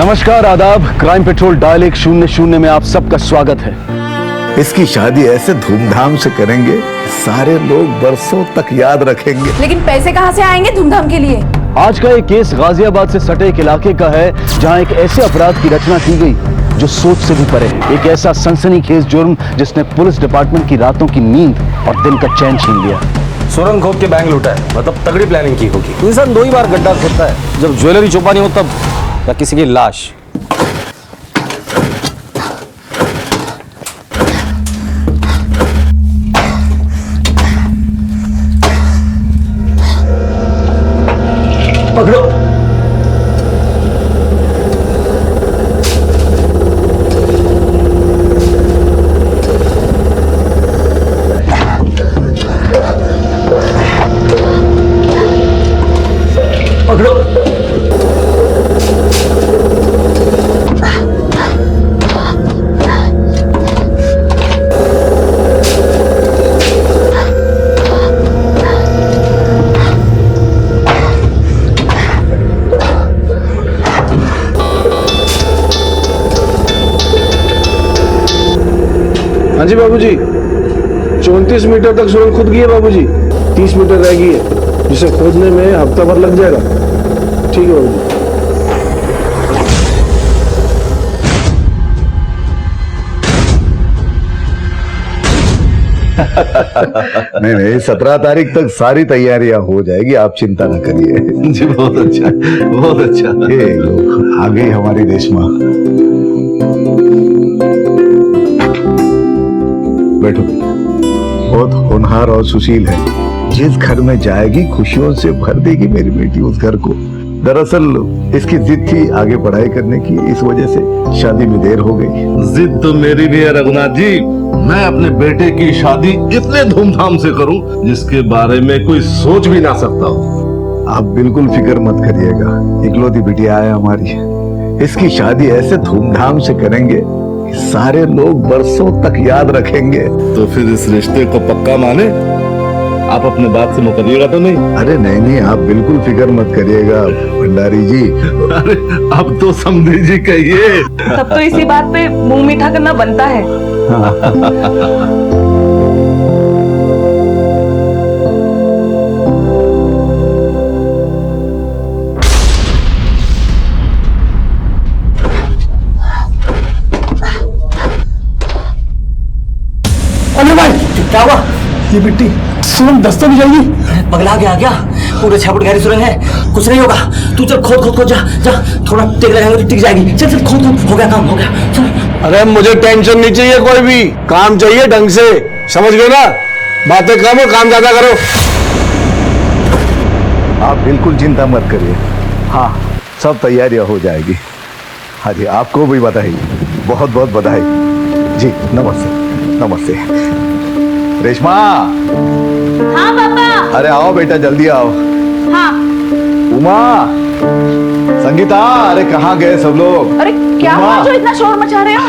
नमस्कार, आदाब। Crime petrol dial 100 में आप सबका स्वागत है। इसकी शादी ऐसे धूमधाम से करेंगे, सारे लोग बरसों तक याद रखेंगे। लेकिन पैसे कहाँ से आएंगे धूमधाम के लिए? आज का एक केस गाजियाबाद से सटे एक इलाके का है, जहां एक ऐसे अपराध की रचना की गई जो सोच से भी परे है। एक ऐसा सनसनीखेज जुर्म जिसने पुलिस डिपार्टमेंट की रातों की नींद और दिन का चैन छीन लिया। सुरंग खोद के बैंक लूटा है, मतलब तगड़ी प्लानिंग की होगी। तो इंसान 2 ही बार गड्ढा खोदता है, जब ज्वेलरी छुपानी हो तब, या किसी की लाश। पकड़ो। पकड़ो। हाँ जी बाबूजी, 34 मीटर तक सुरंग खुद गई है बाबूजी। 30 मीटर रह गई है, जिसे खोदने में हफ्ता भर लग जाएगा। ठीक है बाबूजी। नहीं, 17 तारीख तक सारी तैयारियां हो जाएगी, आप चिंता न करिए। जी बहुत अच्छा, बहुत अच्छा। ये लोग आ गई हमारी रेशमा। बैठो। बहुत होनहार और सुशील है। जिस घर में जाएगी खुशियों से भर देगी मेरी बेटी उस घर को। दरअसल इसकी जिद थी आगे पढ़ाई करने की, इस वजह से शादी में देर हो गई। जिद तो मेरी भी है रघुनाथ जी। मैं अपने बेटे की शादी इतने धूमधाम से करूं जिसके बारे में कोई सोच भी ना सकता हो। आप बिल्कुल फिक्र मत करिएगा, इकलौती बिटिया है हमारी। इसकी शादी ऐसे धूमधाम से करेंगे कि सारे लोग बरसों तक याद रखेंगे। तो फिर इस रिश्ते को पक्का माने? आप अपने बात से मुकरिएगा तो नहीं? अरे नहीं, आप बिल्कुल फिक्र मत करिएगा भंडारी जी। अरे अब तो समझी जी कहिए। तब तो इसी बात पे मुंह मीठा करना बनता है। अरे भाई, क्या हुआ? ये मिट्टी सुरंग दस तो नहीं जाएगी? पगला गया क्या? पूरे 6 फुट गहरी सुरंग है, कुछ नहीं होगा। तू चल खोद जा जा, थोड़ा टेक लगाएंगे तो टिक जाएगी। चल खोद, हो गया काम, हो गया। चल। अरे मुझे टेंशन नहीं चाहिए, कोई भी काम चाहिए ढंग से, समझ गए ना? बातें कम और काम ज्यादा करो। आप बिल्कुल चिंता मत करिए, हाँ सब तैयारियां हो जाएगी। हाँ जी, आपको भी बधाई, बहुत बहुत बधाई जी। नमस्ते नमस्ते। रेशमा। हाँ पापा। अरे आओ बेटा, जल्दी आओ। हाँ। उमा, संगीता, अरे कहाँ गए सब लोग? अरे क्या हुआ जो इतना शोर मचा रहे हो?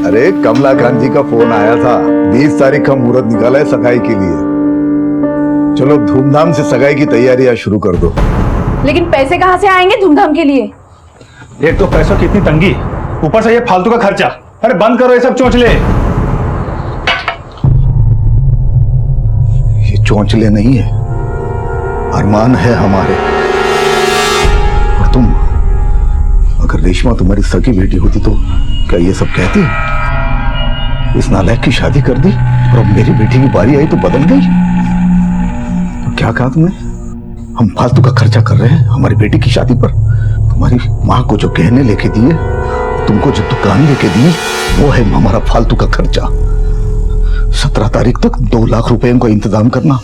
अरे कमलाकांत जी का फोन आया था, 20 तारीख का मुहूर्त निकाला है सगाई के लिए। चलो धूमधाम से सगाई की तैयारियां शुरू कर दो। लेकिन पैसे कहाँ से आएंगे धूमधाम के लिए? एक तो पैसों की इतनी तंगी, ऊपर से ये फालतू का खर्चा। अरे बंद करो ये सब चोंचले। ये चोंचले नहीं है, अरमान है हमारे। और तुम, अगर रेशमा तुम्हारी सगी बेटी होती तो क्या ये सब कहती? इस नालायक की शादी कर दी और अब मेरी बेटी की बारी आई तो बदल गई। तो क्या कहा तुमने? हम फालतू का खर्चा कर रहे हैं हमारी बेटी की शादी पर। तुम्हारी माँ को जो गहने लेके दिए, तुमको जो दुकान लेके दी, वो है हमारा फालतू का खर्चा। 17 तारीख तक 2 लाख रुपए का इंतजाम करना,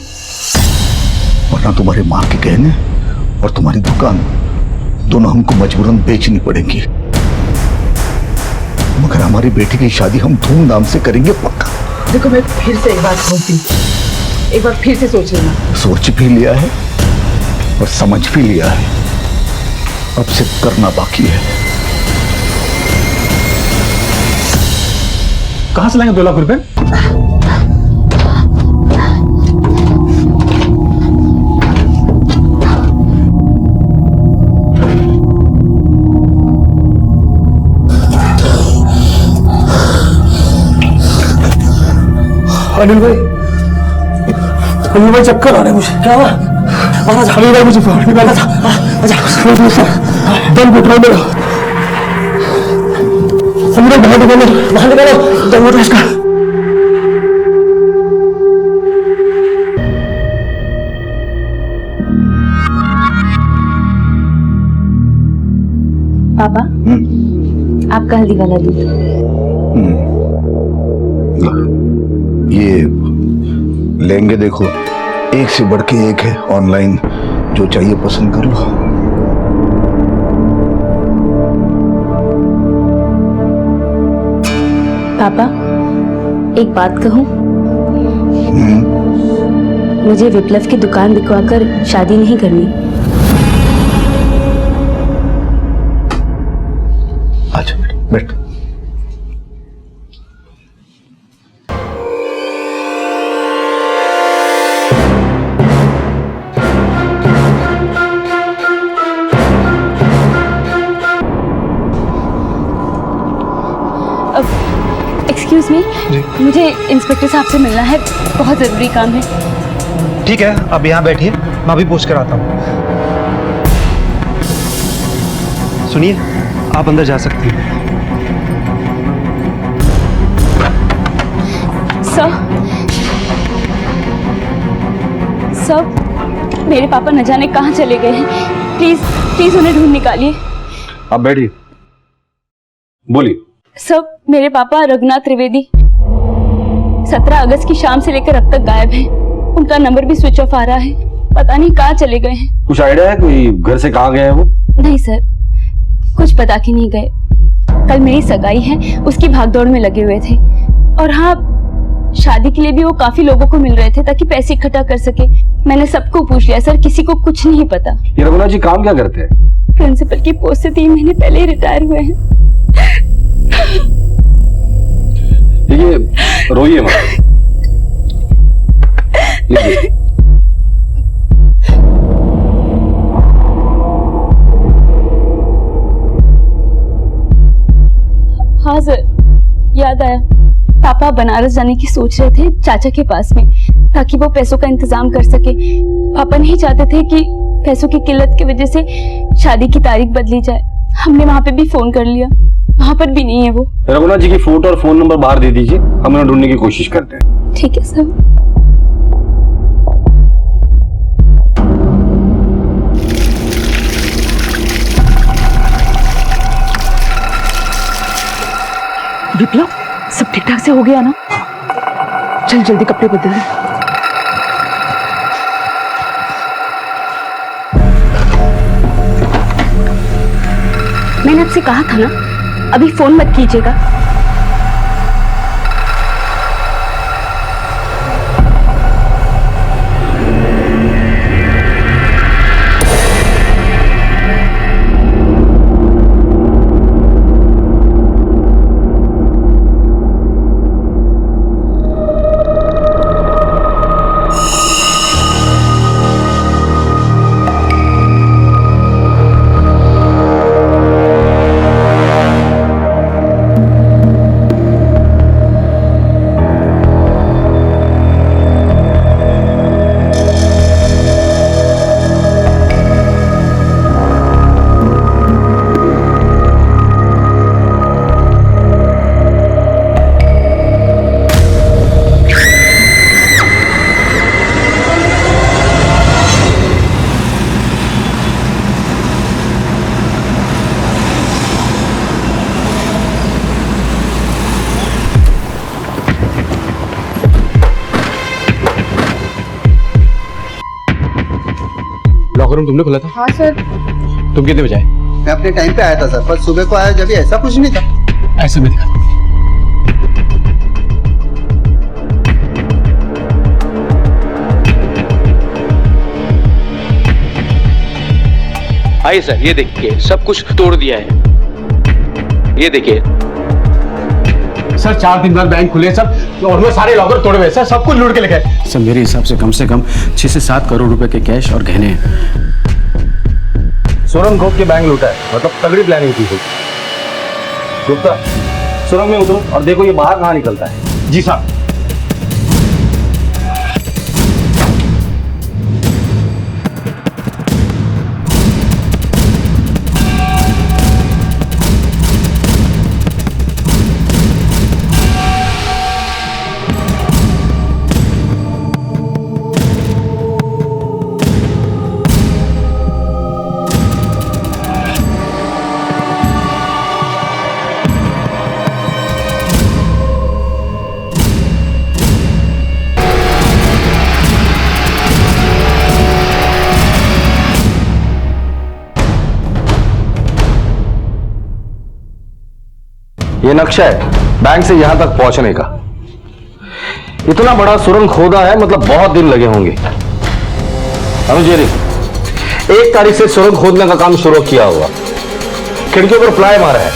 वरना तुम्हारी माँ के गहने और तुम्हारी दुकान दोनों हमको मजबूरन बेचनी पड़ेंगी। मगर हमारी बेटी की शादी हम धूमधाम से करेंगे पक्का। देखो मैं फिर से एक बात बोलती हूँ, एक बार फिर से सोच लेना। सोच भी लिया है और समझ भी लिया है, अब सिर्फ करना बाकी है। कहां से लाएंगे 2 लाख रुपए? अनिल भाई चक्कर आ रहे हैं मुझे। क्या हुआ? महाराज अनिल भाई मुझे पानी डाला था। दम घुट रहा मेरा। बाहर निकालो, दम घुट रहा इसका। पापा आपका हल्दी वाला दूध। ये लेंगे, देखो एक से बढ़ के एक है। ऑनलाइन जो चाहिए पसंद कर लो। पापा एक बात कहूं, मुझे विप्लव की दुकान बिकवाकर शादी नहीं करनी। अच्छा बैठ। एक्सक्यूज मी, मुझे इंस्पेक्टर साहब से मिलना है, बहुत जरूरी काम है। ठीक है, अब यहाँ बैठिए, मैं अभी पूछ कर आता हूँ। सुनिए, आप अंदर जा सकती हैं। सर, मेरे पापा न जाने कहाँ चले गए हैं। प्लीज प्लीज उन्हें ढूंढ निकालिए। आप बैठिए, बोलिए। सर, मेरे पापा रघुनाथ त्रिवेदी 17 अगस्त की शाम से लेकर अब तक गायब हैं। उनका नंबर भी स्विच ऑफ आ रहा है, पता नहीं कहाँ चले गए हैं। कुछ आइडिया है कोई घर से कहाँ गए हैं वो? नहीं सर, कुछ पता के नहीं गए। कल मेरी सगाई है, उसकी भागदौड़ में लगे हुए थे। और हाँ, शादी के लिए भी वो काफी लोगों को मिल रहे थे ताकि पैसे इकट्ठा कर सके। मैंने सबको पूछ लिया सर, किसी को कुछ नहीं पता। ये रघुनाथ जी काम क्या करते हैं? प्रिंसिपल की पोस्ट से 3 महीने पहले ही रिटायर हुए हैं। ये रोइए मत। लीजिए। हाँ सर, याद आया। पापा बनारस जाने की सोच रहे थे चाचा के पास में, ताकि वो पैसों का इंतजाम कर सके। पापा नहीं चाहते थे कि पैसों की किल्लत की वजह से शादी की तारीख बदली जाए। हमने वहां पे भी फोन कर लिया, वहां पर भी नहीं है वो। रघुनाथ जी की फोटो और फोन नंबर बाहर दे दीजिए, हम उन्हें ढूंढने की कोशिश करते हैं। ठीक है सर। विप्लव, सब ठीक ठाक से हो गया ना? चल जल्दी कपड़े बदल ले। मैंने आपसे कहा था ना, अभी फोन मत कीजिएगा। लॉकर रूम तुमने खोला था? हाँ सर। तुम कितने बजे आए? मैं अपने टाइम पे आया था सर, पर सुबह को आया जब ऐसा कुछ नहीं था। ऐसे में दिखा। आइए सर, ये देखिए सब कुछ तोड़ दिया है। ये देखिए सर, 4 दिन बाद बैंक खुले सर, और वो सारे लॉकर तोड़े हुए सर, सब कुछ लूट के ले गए सर। मेरे हिसाब से कम 6 से 7 करोड़ रुपए के कैश और गहने हैं। सुरंग खोद के बैंक लूटा है, मतलब तगड़ी प्लानिंग की होगी। गुप्ता, सुरंग में उतरो और देखो ये बाहर कहाँ निकलता है। जी साहब। ये नक्शा है बैंक से यहां तक पहुंचने का। इतना बड़ा सुरंग खोदा है, मतलब बहुत दिन लगे होंगे। अनुजेरी 1 तारीख से सुरंग खोदने का काम शुरू किया हुआ, खिड़कियों पर प्लाई मारा है।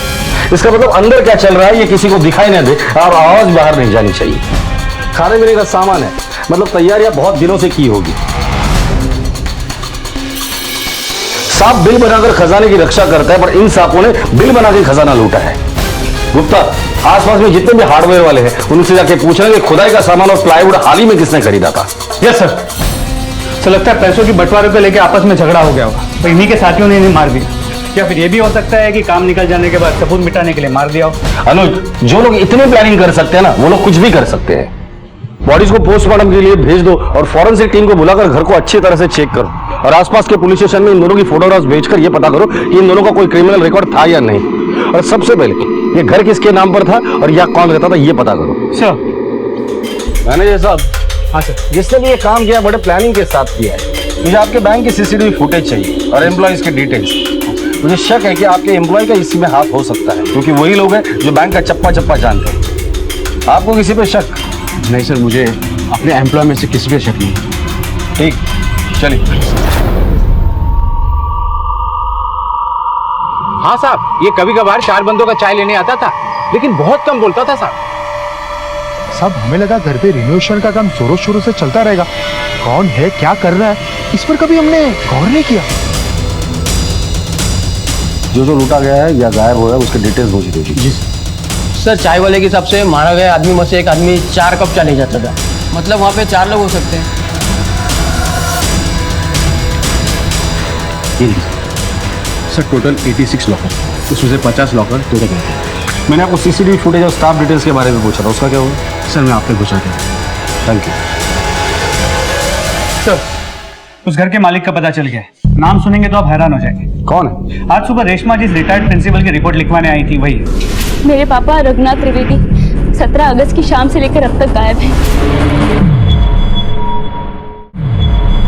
इसका मतलब अंदर क्या चल रहा है ये किसी को दिखाई ना दे और आवाज बाहर नहीं जानी चाहिए। खाने पीने का सामान है, मतलब तैयारियां बहुत दिनों से की होगी। सांप बिल बनाकर खजाने की रक्षा करता है, पर इन सांपों ने बिल बनाकर खजाना लूटा है। गुप्ता, आसपास में जितने भी हार्डवेयर वाले हैं उनसे जाके पूछना कि खुदाई का सामान और प्लाईवुड हाल ही में किसने खरीदा था। Yes sir. सर लगता है पैसों की बंटवारे को लेकर आपस में झगड़ा हो गया होगा, तो इन्हीं के साथियों ने इन्हें मार दिया। या फिर ये भी हो सकता है कि काम निकल जाने के बाद सबूत मिटाने के लिए मार दिया हो। अनुज, जो लोग इतने प्लानिंग कर सकते हैं ना, वो लोग कुछ भी कर सकते हैं। बॉडीज को पोस्टमार्टम के लिए भेज दो और फॉरेंसिक टीम को बुलाकर घर को अच्छी तरह से चेक करो और आसपास के पुलिस स्टेशन में इन दोनों की फोटोग्राफ्स भेजकर ये पता करो कि इन दोनों का कोई क्रिमिनल रिकॉर्ड था या नहीं। और सबसे पहले ये घर किसके नाम पर था और यहाँ कौन रहता था ये पता करो। सर। मैनेजर साहब। हाँ सर। जिसने भी ये काम किया बड़े प्लानिंग के साथ किया है। मुझे आपके बैंक की सीसीटीवी फुटेज चाहिए और एम्प्लॉइज के डिटेल्स। मुझे शक है कि आपके एम्प्लॉय का इसमें हाथ हो सकता है, क्योंकि वही लोग हैं जो बैंक का चप्पा चप्पा जानते हैं। आपको किसी पे शक? नहीं सर, मुझे अपने एम्प्लॉय में से किसी पे शक नहीं। ठीक, चलिए। हाँ साहब, ये कभी कभार 4 बंदों का चाय लेने आता था, लेकिन बहुत कम बोलता था साहब। साहब हमें लगा घर पे रिनोवेशन का काम जोरों शोरों से चलता रहेगा। कौन है, क्या कर रहा है, इस पर कभी हमने गौर नहीं किया। जो लूटा गया है या गायब हुआ है उसके डिटेल्स मुझे दीजिए। जी सर, चाय वाले के हिसाब से मारा गया आदमी में से एक आदमी 4 कप चाय ले जाता था। मतलब वहाँ पे 4 लोग हो सकते हैं। सर टोटल 86 लॉकर, उसमें से 50 लॉकर तोड़े गए थे। मैंने आपको सीसीटीवी फुटेज और स्टाफ डिटेल्स के बारे में पूछा था, उसका क्या हुआ? सर मैं आपको पूछा था। Thank you sir. उस घर के मालिक का पता चल गया है। नाम सुनेंगे तो आप हैरान हो जाएंगे। कौन है? आज सुबह रेशमा जिस रिटायर्ड प्रिंसिपल की रिपोर्ट लिखवाने आई थी वही है। मेरे पापा रघुनाथ त्रिवेदी 17 अगस्त की शाम से लेकर अब तक गायब हैं।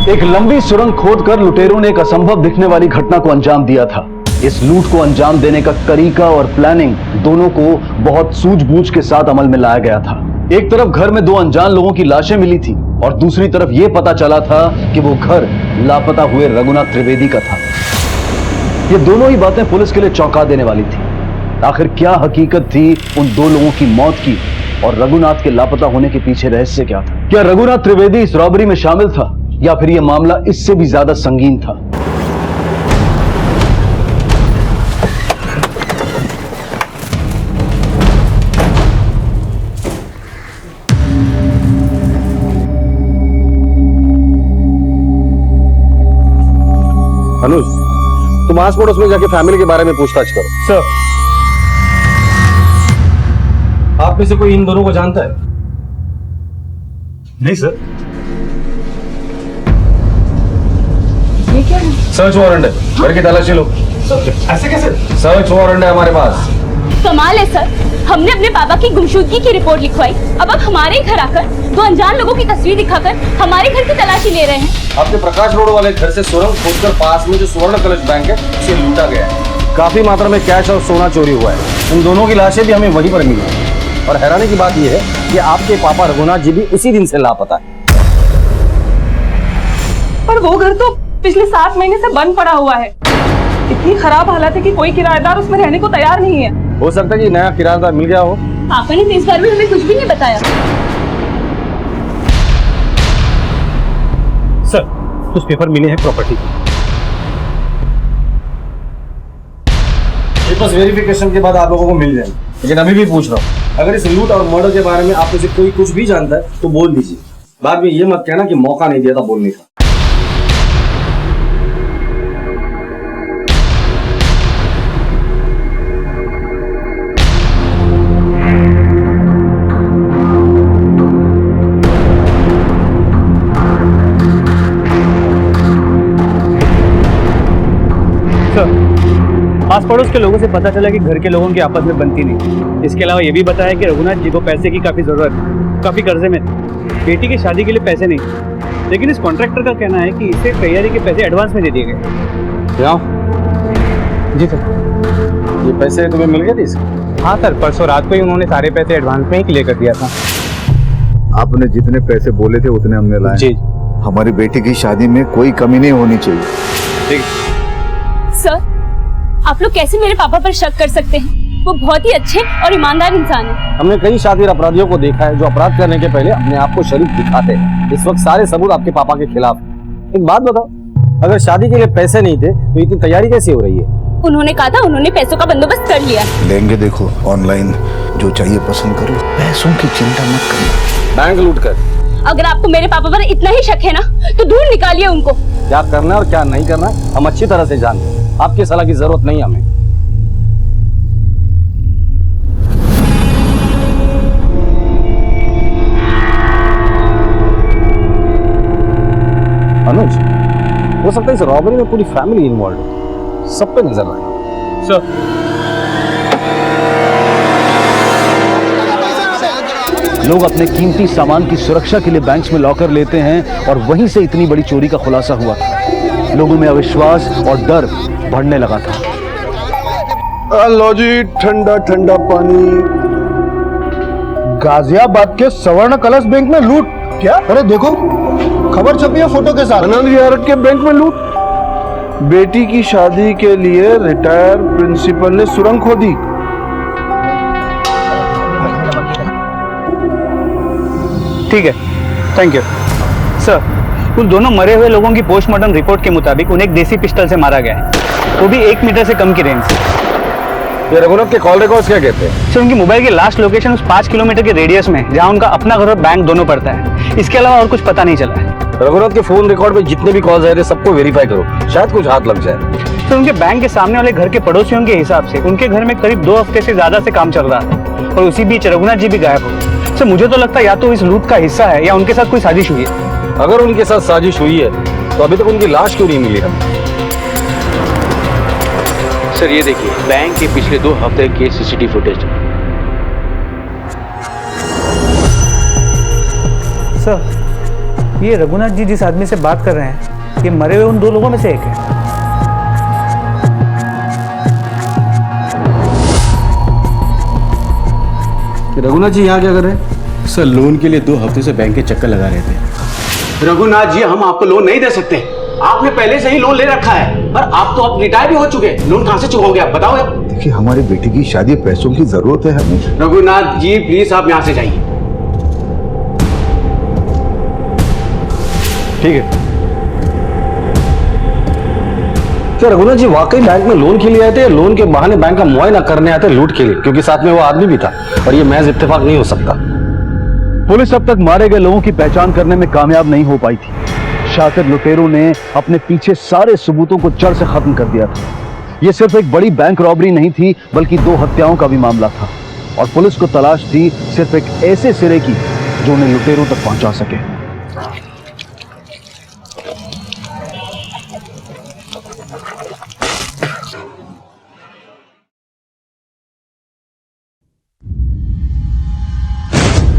एक लंबी सुरंग खोदकर लुटेरों ने एक असंभव दिखने वाली घटना को अंजाम दिया था। इस लूट को अंजाम देने का तरीका और प्लानिंग दोनों को बहुत सूझबूझ के साथ अमल में लाया गया था। एक तरफ घर में 2 अनजान लोगों की लाशें मिली थी और दूसरी तरफ यह पता चला था कि वो घर लापता हुए रघुनाथ त्रिवेदी का था। ये दोनों ही बातें पुलिस के लिए चौंका देने वाली थी। आखिर क्या हकीकत थी उन 2 लोगों की मौत की और रघुनाथ के लापता होने के पीछे रहस्य क्या था? क्या रघुनाथ त्रिवेदी इस रॉबरी में शामिल था या फिर यह मामला इससे भी ज्यादा संगीन था? अनुज, तुम आस पड़ोस में जाके फैमिली के बारे में पूछताछ करो। सर। आप में से कोई इन दोनों को जानता है? नहीं सर। ये क्या है? सर्च वारंट है, घर की तलाशी लो। ऐसे कैसे? सर्च वारंट है हमारे पास। कमाल है सर, हमने अपने पापा की गुमशुदगी की रिपोर्ट लिखवाई, अब आप हमारे घर आकर 2 अनजान लोगों की तस्वीर दिखाकर हमारे घर की तलाशी ले रहे हैं। आपके प्रकाश रोड वाले घर से सुरंग खोदकर पास में जो स्वर्ण कलश बैंक है उसे लूटा गया है। काफी मात्रा में कैश और सोना चोरी हुआ है। इन दोनों की लाशें भी हमें वहीं पर मिली है और हैरानी की बात यह है कि आपके पापा रघुनाथ जी भी उसी दिन से लापता है। पर वो घर तो पिछले 7 महीने से बंद पड़ा हुआ है। इतनी खराब हालत है कि कोई किराएदार उसमें रहने को तैयार नहीं है। हो सकता है कि नया किराएदार मिल गया हो। पापा ने तो इस बार भी हमें कुछ भी नहीं बताया। सर, कुछ पेपर मिले हैं प्रॉपर्टी के। पेपर्स वेरिफिकेशन के बाद आप लोगों को मिल जाएंगे, लेकिन अभी भी पूछ रहा हूँ, अगर इस लूट और मर्डर के बारे में आप में से कोई कुछ भी जानता है तो बोल दीजिए। बाद में ये मत कहना कि मौका नहीं दिया था बोलने का। आस पड़ोस के लोगों से पता चला कि घर के लोगों की आपस में बनती नहीं। इसके अलावा ये भी बताया कि रघुनाथ जी को पैसे की काफी जरूरत, काफी कर्जे में, बेटी की शादी के लिए पैसे नहीं। लेकिन इस कॉन्ट्रैक्टर का कहना है कि इसे तैयारी के पैसे एडवांस में दे दिए गए। क्या? जी सर। ये पैसे तुम्हें मिल गए थे इसके? हाँ सर, परसों रात को ही उन्होंने सारे पैसे एडवांस में ही क्लियर कर दिया था। आपने जितने पैसे बोले थे उतने हमने लाए। जी। हमारी बेटी की शादी में कोई कमी नहीं होनी चाहिए। ठीक। सर, आप लोग कैसे मेरे पापा पर शक कर सकते हैं? वो बहुत ही अच्छे और ईमानदार इंसान है। हमने कई शातिर अपराधियों को देखा है जो अपराध करने के पहले अपने आप को शरीफ दिखाते हैं। इस वक्त सारे सबूत आपके पापा के खिलाफ हैं। एक बात बताओ, अगर शादी के लिए पैसे नहीं थे तो इतनी तैयारी कैसे हो रही है? उन्होंने कहा था उन्होंने पैसों का बंदोबस्त कर लिया। लेंगे, देखो ऑनलाइन जो चाहिए पसंद करो, पैसों की चिंता मत करना। बैंक लूट कर। अगर आपको मेरे पापा पर इतना ही शक है ना, तो दूर निकालिए उनको। क्या करना है और क्या नहीं करना है हम अच्छी तरह से जानते हैं। आपकी सलाह की जरूरत नहीं हमें। अनुज, हो सकता है इस रॉबरी में पूरी फैमिली इन्वॉल्व है। सब पे नजर रहे। सर, लोग अपने कीमती सामान की सुरक्षा के लिए बैंक्स में लॉकर लेते हैं और वहीं से इतनी बड़ी चोरी का खुलासा हुआ था। लोगों में अविश्वास और डर बढ़ने लगा था। लो जी, ठंडा ठंडा पानी। गाजियाबाद के स्वर्ण कलश बैंक में लूट। क्या? अरे देखो, खबर छपी है फोटो के साथ। आनंद विहार के बैंक में लूट। बेटी की शादी के लिए रिटायर प्रिंसिपल ने सुरंग खोदी। ठीक है, थैंक यू सर। उन दोनों मरे हुए लोगों की पोस्टमार्टम रिपोर्ट के मुताबिक उन्हें एक देसी पिस्टल से मारा गया है, वो भी 1 मीटर से कम की रेंज से। ये रघुनाथ के कॉल रिकॉर्ड्स क्या कहते हैं? सर, उनकी मोबाइल की लास्ट लोकेशन उस 5 किलोमीटर के रेडियस में, जहां उनका अपना घर और बैंक दोनों पड़ता है। इसके अलावा और कुछ पता नहीं चला है। रघुनाथ के फोन रिकॉर्ड में जितने भी कॉल्स आए थे सबको वेरीफाई करो, शायद कुछ हाथ लग जाए। सर, उनके बैंक के सामने वाले घर के पड़ोसियों के हिसाब से उनके घर में करीब 2 हफ्ते से ज्यादा से काम चल रहा था और उसी बीच रघुनाथ जी भी गायब हो गए। सर, मुझे तो लगता है या तो इस लूट का हिस्सा है या उनके साथ कोई साजिश हुई है। अगर उनके साथ साजिश हुई है तो अभी तक उनकी लाश क्यों नहीं मिली हमें? सर ये देखिए, बैंक के पिछले 2 हफ्ते के सीसीटीवी फुटेज। सर, ये रघुनाथ जी जिस आदमी से बात कर रहे हैं, ये मरे हुए उन 2 लोगों में से एक है। रघुनाथ जी यहाँ क्या कर रहे हैं? सर, लोन के लिए 2 हफ्ते से बैंक के चक्कर लगा रहे थे। रघुनाथ जी, हम आपको लोन नहीं दे सकते। आपने पहले से ही लोन ले रखा है और आप तो अब रिटायर भी हो चुके हैं। लोन कहां से चुकाओगे आप बताओ यार। देखिए, हमारी बेटी की शादी, पैसों की जरूरत है हमें। रघुनाथ जी प्लीज आप यहाँ से जाइए। ठीक है। क्या रघुनाथ जी वाकई बैंक में लोन के लिए आए थे या लोन के बहाने बैंक का मुआयना करने आए थे लूट के लिए? क्योंकि साथ में वो आदमी भी था और ये महज इत्तेफाक नहीं हो सकता। पुलिस अब तक मारे गए लोगों की पहचान करने में कामयाब नहीं हो पाई थी। शातिर लुटेरों ने अपने पीछे सारे सबूतों को जड़ से खत्म कर दिया था। यह सिर्फ एक बड़ी बैंक रॉबरी नहीं थी, बल्कि 2 हत्याओं का भी मामला था और पुलिस को तलाश थी सिर्फ एक ऐसे सिरे की जो उन्हें लुटेरों तक पहुंचा सके।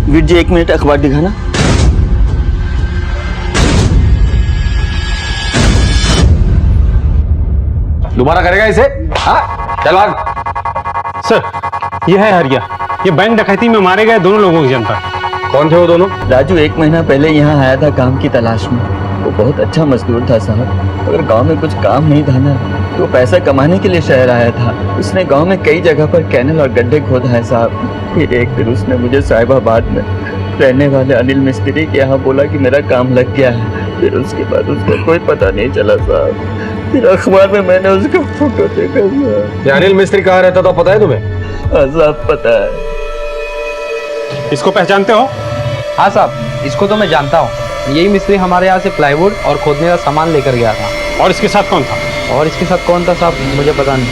वीर जी 1 मिनट अखबार दिखाना। दोबारा करेगा इसे? हाँ, चल भाग। सर, ये है हरिया। ये बैंक डकैती में मारे गए दोनों लोगों की जनता। कौन थे वो दोनों? राजू 1 महीना पहले यहाँ आया था काम की तलाश में। वो बहुत अच्छा मजदूर था साहब। अगर गांव में कुछ काम नहीं था ना, तो पैसा कमाने के लिए शहर आया था। उसने गांव में कई जगह पर कैनल और गड्ढे खोदा है साहब। फिर एक दिन उसने मुझे साहिबाबाद में रहने वाले अनिल मिस्त्री के यहाँ बोला कि मेरा काम लग गया है। फिर उसके बाद उसका कोई पता नहीं चला साहब। फिर अखबार में मैंने उसका फोटो देखा साहब। अनिल मिस्त्री कहाँ रहता था पता है तुम्हें? हाँ साहब, पता है। इसको पहचानते हो? हाँ साहब, इसको तो मैं जानता हूँ। यही मिस्त्री हमारे यहाँ से प्लाईवुड और खोदने का सामान लेकर गया था। और इसके साथ कौन था? और इसके साथ कौन था साहब, मुझे पता नहीं।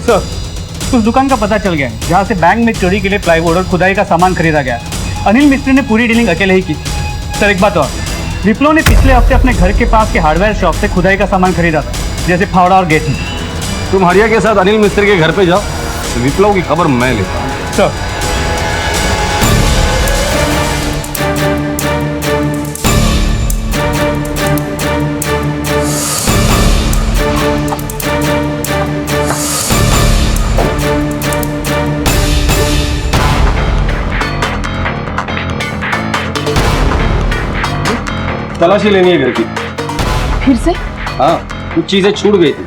सर, उस दुकान का पता चल गया है जहाँ से बैंक में चोरी के लिए प्लाईवुड और खुदाई का सामान खरीदा गया। अनिल मिस्त्री ने पूरी डीलिंग अकेले ही की। सर, एक बात और, विप्लव ने पिछले हफ्ते अपने घर के पास के हार्डवेयर शॉप से खुदाई का सामान खरीदा था, जैसे फावड़ा और गेट। तुम हरिया के साथ अनिल मिस्त्री के घर पे जाओ, विप्लव की खबर मैं लेता हूँ। सर, तलाशी लेनी है घर की। फिर से? हाँ, कुछ चीजें छूट गई थी।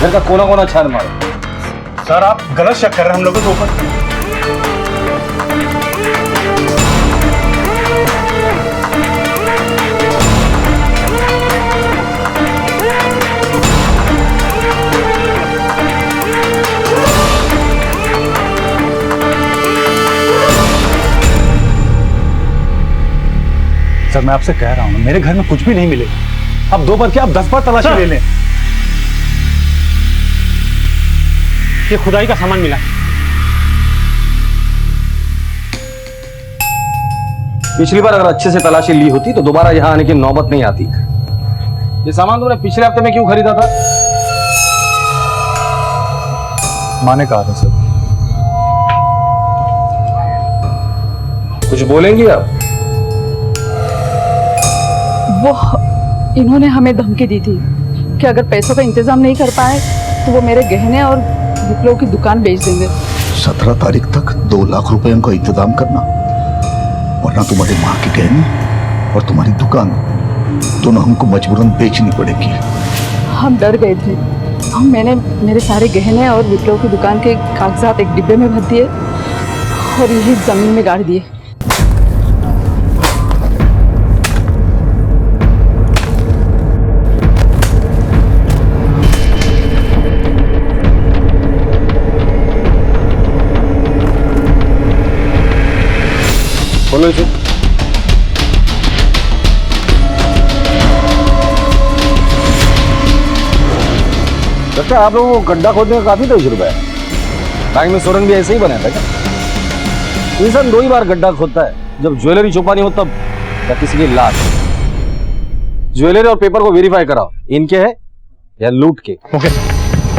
घर का कोना कोना छान मारो। सर आप गलत शक कर रहे हैं हम लोगों के ऊपर। सर मैं आपसे कह रहा हूं मेरे घर में कुछ भी नहीं मिले। अब 2 बार क्या आप 10 बार तलाशी ले लें। ये खुदाई का सामान मिला। पिछली बार अगर अच्छे से तलाशी ली होती तो दोबारा यहाँ आने की नौबत नहीं आती। ये सामान तुमने पिछले हफ्ते में क्यों खरीदा था? माँ ने कहा था सर। कुछ बोलेंगी आप? वो इन्होंने हमें धमकी दी थी कि अगर पैसों का इंतजाम नहीं कर पाए तो वो मेरे गहने और विप्लव की दुकान बेच देंगे। 17 तारीख तक 2 लाख रुपए का इंतजाम करना, वरना तुम्हारी माँ के गहने और तुम्हारी दुकान दोनों हमको मजबूरन बेचनी पड़ेगी। हम डर गए थे। मैंने मेरे सारे गहने और विप्लव की दुकान के कागजात एक डिब्बे में भर दिए और यही जमीन में गाड़ दिए। बोलो इसे। लगता है आप लोगों को गड्ढा खोदने का काफी तजुर्बा है। बैंक में सुरंग भी ऐसे ही बनाया था क्या? इंसान 2 ही बार गड्ढा खोदता है, जब ज्वेलरी छुपानी हो तब, या किसी की लाश। ज्वेलरी और पेपर को वेरीफाई कराओ, इनके है या लूट के। ओके।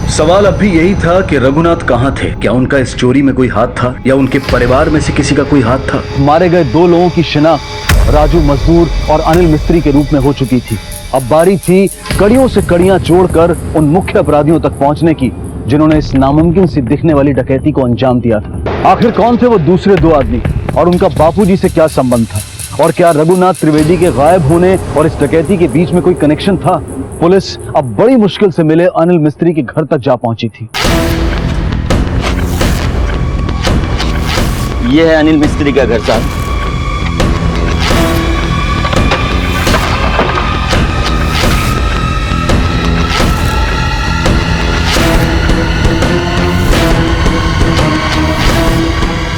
सवाल अब भी यही था कि रघुनाथ कहाँ थे। क्या उनका इस चोरी में कोई हाथ था या उनके परिवार में से किसी का कोई हाथ था? मारे गए 2 लोगों की शिनाख्त राजू मजदूर और अनिल मिस्त्री के रूप में हो चुकी थी। अब बारी थी कड़ियों से कड़ियां जोड़कर उन मुख्य अपराधियों तक पहुंचने की जिन्होंने इस नामुमकिन सी दिखने वाली डकैती को अंजाम दिया था। आखिर कौन थे वो दूसरे 2 आदमी और उनका बापूजी से क्या संबंध था? और क्या रघुनाथ त्रिवेदी के गायब होने और इस डकैती के बीच में कोई कनेक्शन था? पुलिस अब बड़ी मुश्किल से मिले अनिल मिस्त्री के घर तक जा पहुंची थी। ये है अनिल मिस्त्री का घर साहब।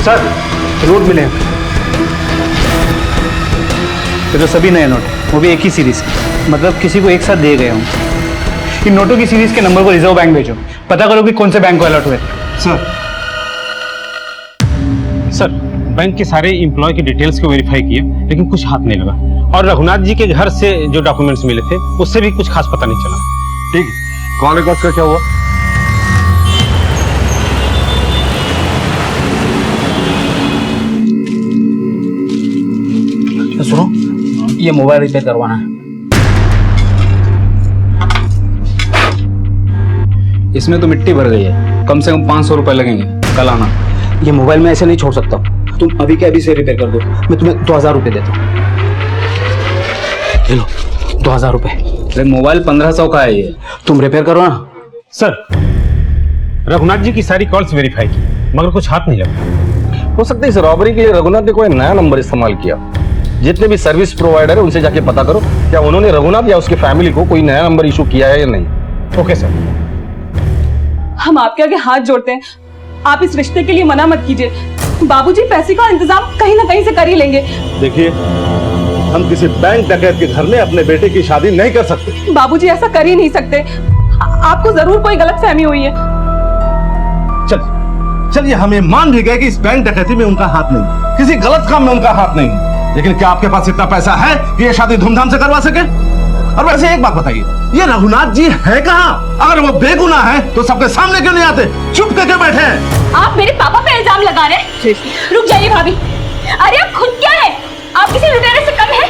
सर नोट मिले हैं। ये तो सभी नए नोट, वो भी एक ही सीरीज के, मतलब किसी को एक साथ दिए गए हों। इन नोटों की सीरीज के नंबर को रिजर्व बैंक भेजो, पता करो कि कौन से बैंक को अलर्ट हुए। सर बैंक के सारे एम्प्लॉय की डिटेल्स को वेरीफाई किए, लेकिन कुछ हाथ नहीं लगा। और रघुनाथ जी के घर से जो डॉक्यूमेंट्स मिले थे उससे भी कुछ खास पता नहीं चला। ठीक, कॉल रिकॉर्ड्स का क्या हुआ? सुनो, ये मोबाइल रिपेयर करवाना है। इसमें तो मिट्टी भर गई है, कम से कम 500 रुपए लगेंगे, कल आना। ये मोबाइल में ऐसे नहीं छोड़ सकता, तुम अभी के अभी से रिपेयर कर दो, मैं तुम्हें 2000 रुपए देता हूँ। लो 2000 रुपए। मोबाइल 1500 का है ये, तुम रिपेयर करो ना। सर रघुनाथ जी की सारी कॉल्स वेरीफाई की, मगर कुछ हाथ नहीं लगा। हो सकता है इस रॉबरी के लिए रघुनाथ ने कोई नया नंबर इस्तेमाल किया। जितने भी सर्विस प्रोवाइडर है उनसे जाके पता करो क्या उन्होंने रघुनाथ या उसके फैमिली को कोई नया नंबर इशू किया है या नहीं। Okay sir. हम आपके आगे हाथ जोड़ते हैं, आप इस रिश्ते के लिए मना मत कीजिए। बाबूजी पैसे का इंतजाम कहीं ना कहीं से कर ही लेंगे। देखिए, हम किसी बैंक डकैत के घर में अपने बेटे की शादी नहीं कर सकते। बाबूजी ऐसा कर ही नहीं सकते, आपको जरूर कोई गलतफहमी हुई है। चलिए हमें मान भी गए कि इस बैंक डकैती में उनका हाथ नहीं, किसी गलत काम में उनका हाथ नहीं, लेकिन क्या आपके पास इतना पैसा है कि ये शादी धूमधाम से करवा सके? और वैसे एक बात बताइए, ये रघुनाथ जी है कहाँ? अगर वो बेगुनाह है तो सबके सामने क्यों नहीं आते, चुप करके बैठे हैं? आप मेरे पापा पे इल्जाम लगा रहे हैं? रुक जाइए भाभी, अरे आप खुद क्या है? आप किसी लुटेरे से कम है?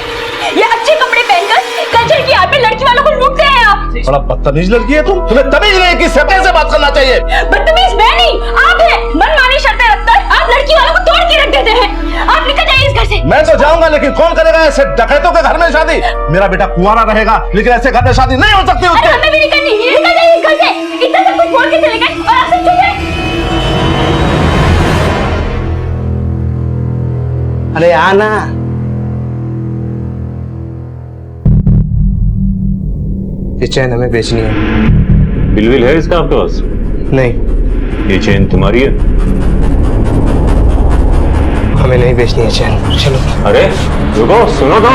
ये अच्छे कपड़े पहनकर कल्चर की आड़ में लड़की वालों को लूटते हैं आप। बड़ा बदतमीज लड़की है तुम, तुम्हें तमीज नहीं कि सत्य से बात करना चाहिए। बदतमीज मैं नहीं, आप हैं। मनमानी शर्तें रखकर आप लड़की वालों को तोड़ के रख देते हैं। आप निकल जाइए इस घर से। मैं तो जाऊंगा, लेकिन कौन करेगा ऐसे डकैतों के घर में शादी? मेरा बेटा कुंवारा रहेगा, लेकिन ऐसे घर में शादी नहीं हो सकती उसके। हमें भी नहीं करनी, निकल जाइए इस घर से। इतना सब कुछ बोल के चले गए और आप सब चुप हैं। अरे आना। ये चैन हमें बेचनी है। बिल है इसका आपके पास? नहीं। ये चेन तुम्हारी है? हमें नहीं बेचनी है चैन। चलो। अरे रुको, सुनो तो।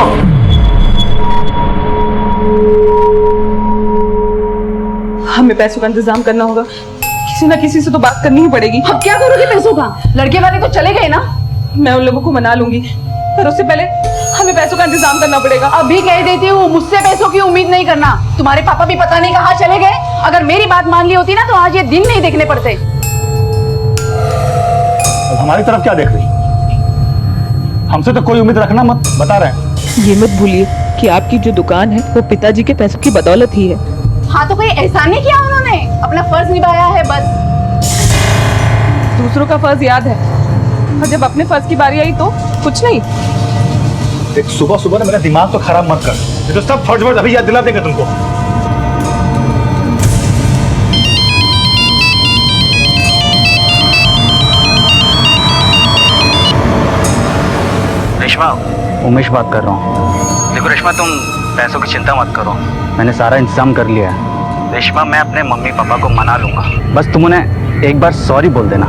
हमें पैसों का इंतजाम करना होगा, किसी ना किसी से तो बात करनी ही पड़ेगी। अब क्या करोगे पैसों का? लड़के वाले तो चले गए ना, मैं उन लोगों को मना लूंगी, पर उससे पहले हमें पैसों का इंतजाम करना पड़ेगा। अभी कह देती हूँ, मुझसे पैसों की उम्मीद नहीं करना। तुम्हारे पापा भी पता नहीं कहाँ चले गए। अगर मेरी बात मान ली होती ना तो आज ये दिन नहीं देखने पड़ते। हमारी तरफ क्या देख रही? हमसे तो कोई उम्मीद रखना मत, बता रहे हैं। ये मत भूलिए कि आपकी जो दुकान है वो पिताजी के पैसों की बदौलत ही है। हाँ तो कोई एहसान नहीं किया उन्होंने, अपना फर्ज निभाया है बस। दूसरों का फर्ज याद है, और जब अपने फर्ज की बारी आई तो कुछ नहीं। देख, सुबह सुबह ना मेरा दिमाग तो खराब मत कर। ये तो सब फर्ज वर्ज अभी याद दिला देंगे तुमको। रेशमा, उमेश बात कर रहा हूँ। देखो रेशमा, तुम पैसों की चिंता मत करो, मैंने सारा इंतजाम कर लिया है। रेशमा, मैं अपने मम्मी पापा को मना लूंगा, बस तुम उन्हें एक बार सॉरी बोल देना।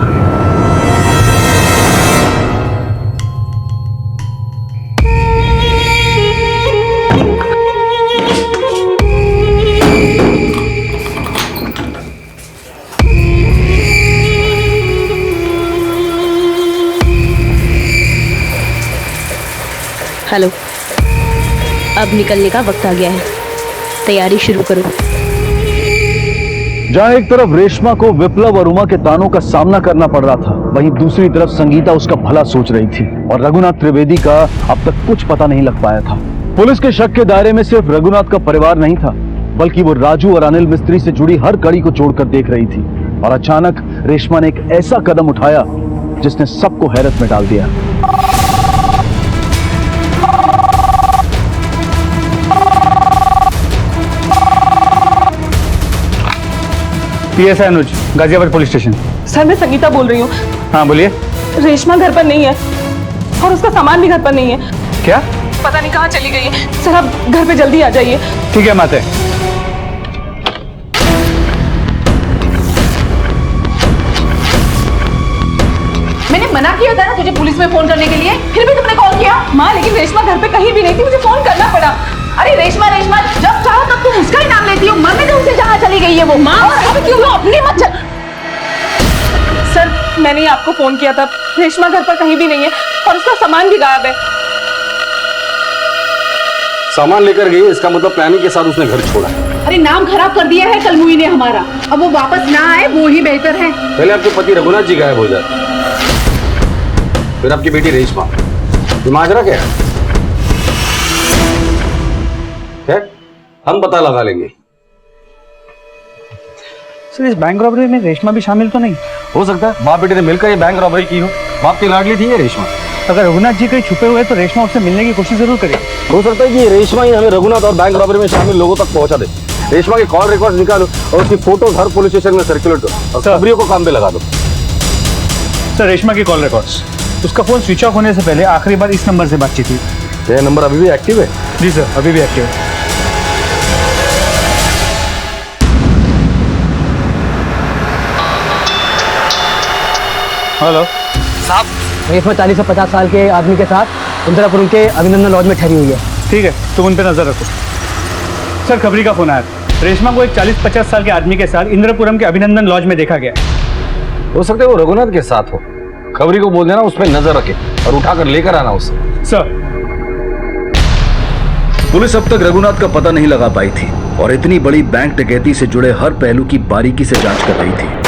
हेलो, अब निकलने का वक्त आ गया है, तैयारी शुरू करो। जहां एक तरफ रेशमा को विप्लव और उमा के तानों का सामना करना पड़ रहा था, वहीं दूसरी तरफ संगीता उसका भला सोच रही थी और रघुनाथ त्रिवेदी का अब तक कुछ पता नहीं लग पाया था। पुलिस के शक के दायरे में सिर्फ रघुनाथ का परिवार नहीं था, बल्कि वो राजू और अनिल मिस्त्री से जुड़ी हर कड़ी को जोड़कर देख रही थी। और अचानक रेशमा ने एक ऐसा कदम उठाया जिसने सबको हैरत में डाल दिया। पीएसआई अनुज, गाजियाबाद पुलिस स्टेशन। सर, मैं संगीता बोल रही हूँ। हाँ बोलिए। रेशमा घर पर नहीं है और उसका सामान भी घर पर नहीं है। क्या? पता नहीं कहाँ चली गई है। सर, आप घर पे जल्दी आ जाइए। ठीक है माते। मैंने मना किया था ना तुझे पुलिस में फोन करने के लिए, फिर भी तुमने कॉल किया। माँ, लेकिन रेशमा घर पे कहीं भी नहीं थी, मुझे फोन करना पड़ा। अरे रेशमा, रेशमा जब चाहो तब तुम उसका ही नाम लेती हो। मरने दो उसे जहाँ चली गई है वो। माँ, अब क्यों अपनी मत चल। सर, मैंने आपको फोन किया था, रेशमा घर पर कहीं भी नहीं है और उसका सामान भी गायब है। सामान लेकर गई, इसका मतलब प्लानिंग के साथ उसने घर छोड़ा। अरे नाम खराब कर दिया है कलमुई ने हमारा, अब वो वापस ना आए वो ही बेहतर है। पहले आपके पति रघुनाथ जी गायब हो जाते, फिर आपकी बेटी रेशमा। माजरा क्या है? हम पता लगा लेंगे। सर, इस बैंक रॉबरी में रेशमा भी शामिल तो नहीं? हो सकता है बाप बेटे ने मिलकर ये बैंक रॉबरी की हो। बाप की लाडली थी ये रेशमा। अगर रघुनाथ जी कहीं छुपे हुए तो रेशमा उससे मिलने की कोशिश जरूर करे। हो सकता है कि रेशमा ही हमें रघुनाथ और बैंक रॉबरी में शामिल लोगों तक पहुंचा दे। रेशमा के कॉल रिकॉर्ड निकालो और उसकी फोटोज हर पुलिस स्टेशन में सर्कुलेट करो और खबरियों को काम पे लगा दो। सर, रेशमा की कॉल रिकॉर्ड्स, उसका फोन स्विच ऑफ होने से पहले आखिरी बार इस नंबर से बातचीत हुई। यह नंबर अभी भी एक्टिव है? जी सर, अभी भी एक्टिव है। हेलो साहब, रेशमा 40 से 50 साल के आदमी के साथ इंदिरापुरम के अभिनंदन लॉज में ठहरी हुई है। ठीक है, तुम उन पे नजर रखो। सर, खबरी का फोन आया, रेशमा को एक 40-50 साल के आदमी के साथ इंदिरापुरम के अभिनंदन लॉज में देखा गया। हो सकता है वो रघुनाथ के साथ हो। खबरी को बोल देना उस पर नजर रखे और उठाकर लेकर आना उसे। सर। पुलिस अब तक रघुनाथ का पता नहीं लगा पाई थी और इतनी बड़ी बैंक डकैती से जुड़े हर पहलू की बारीकी से जांच कर रही थी।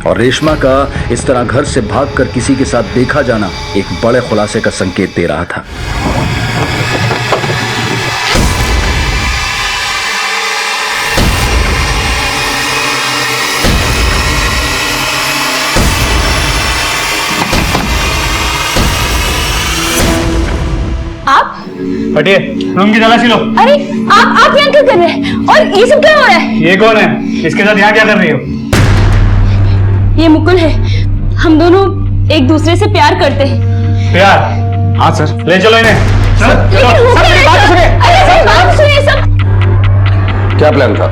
और रेशमा का इस तरह घर से भागकर किसी के साथ देखा जाना एक बड़े खुलासे का संकेत दे रहा था। हटिए, रूम की तलाशी लो। अरे आप यहाँ क्या कर रहे हैं और ये सब क्या हो रहा है? ये कौन है? इसके साथ यहाँ क्या कर रही हो? ये मुकुल है। हम दोनों एक दूसरे से प्यार करते हैं। प्यार? हाँ सर। ले चलो इन्हें। बात सुनिए सब। क्या प्लान था?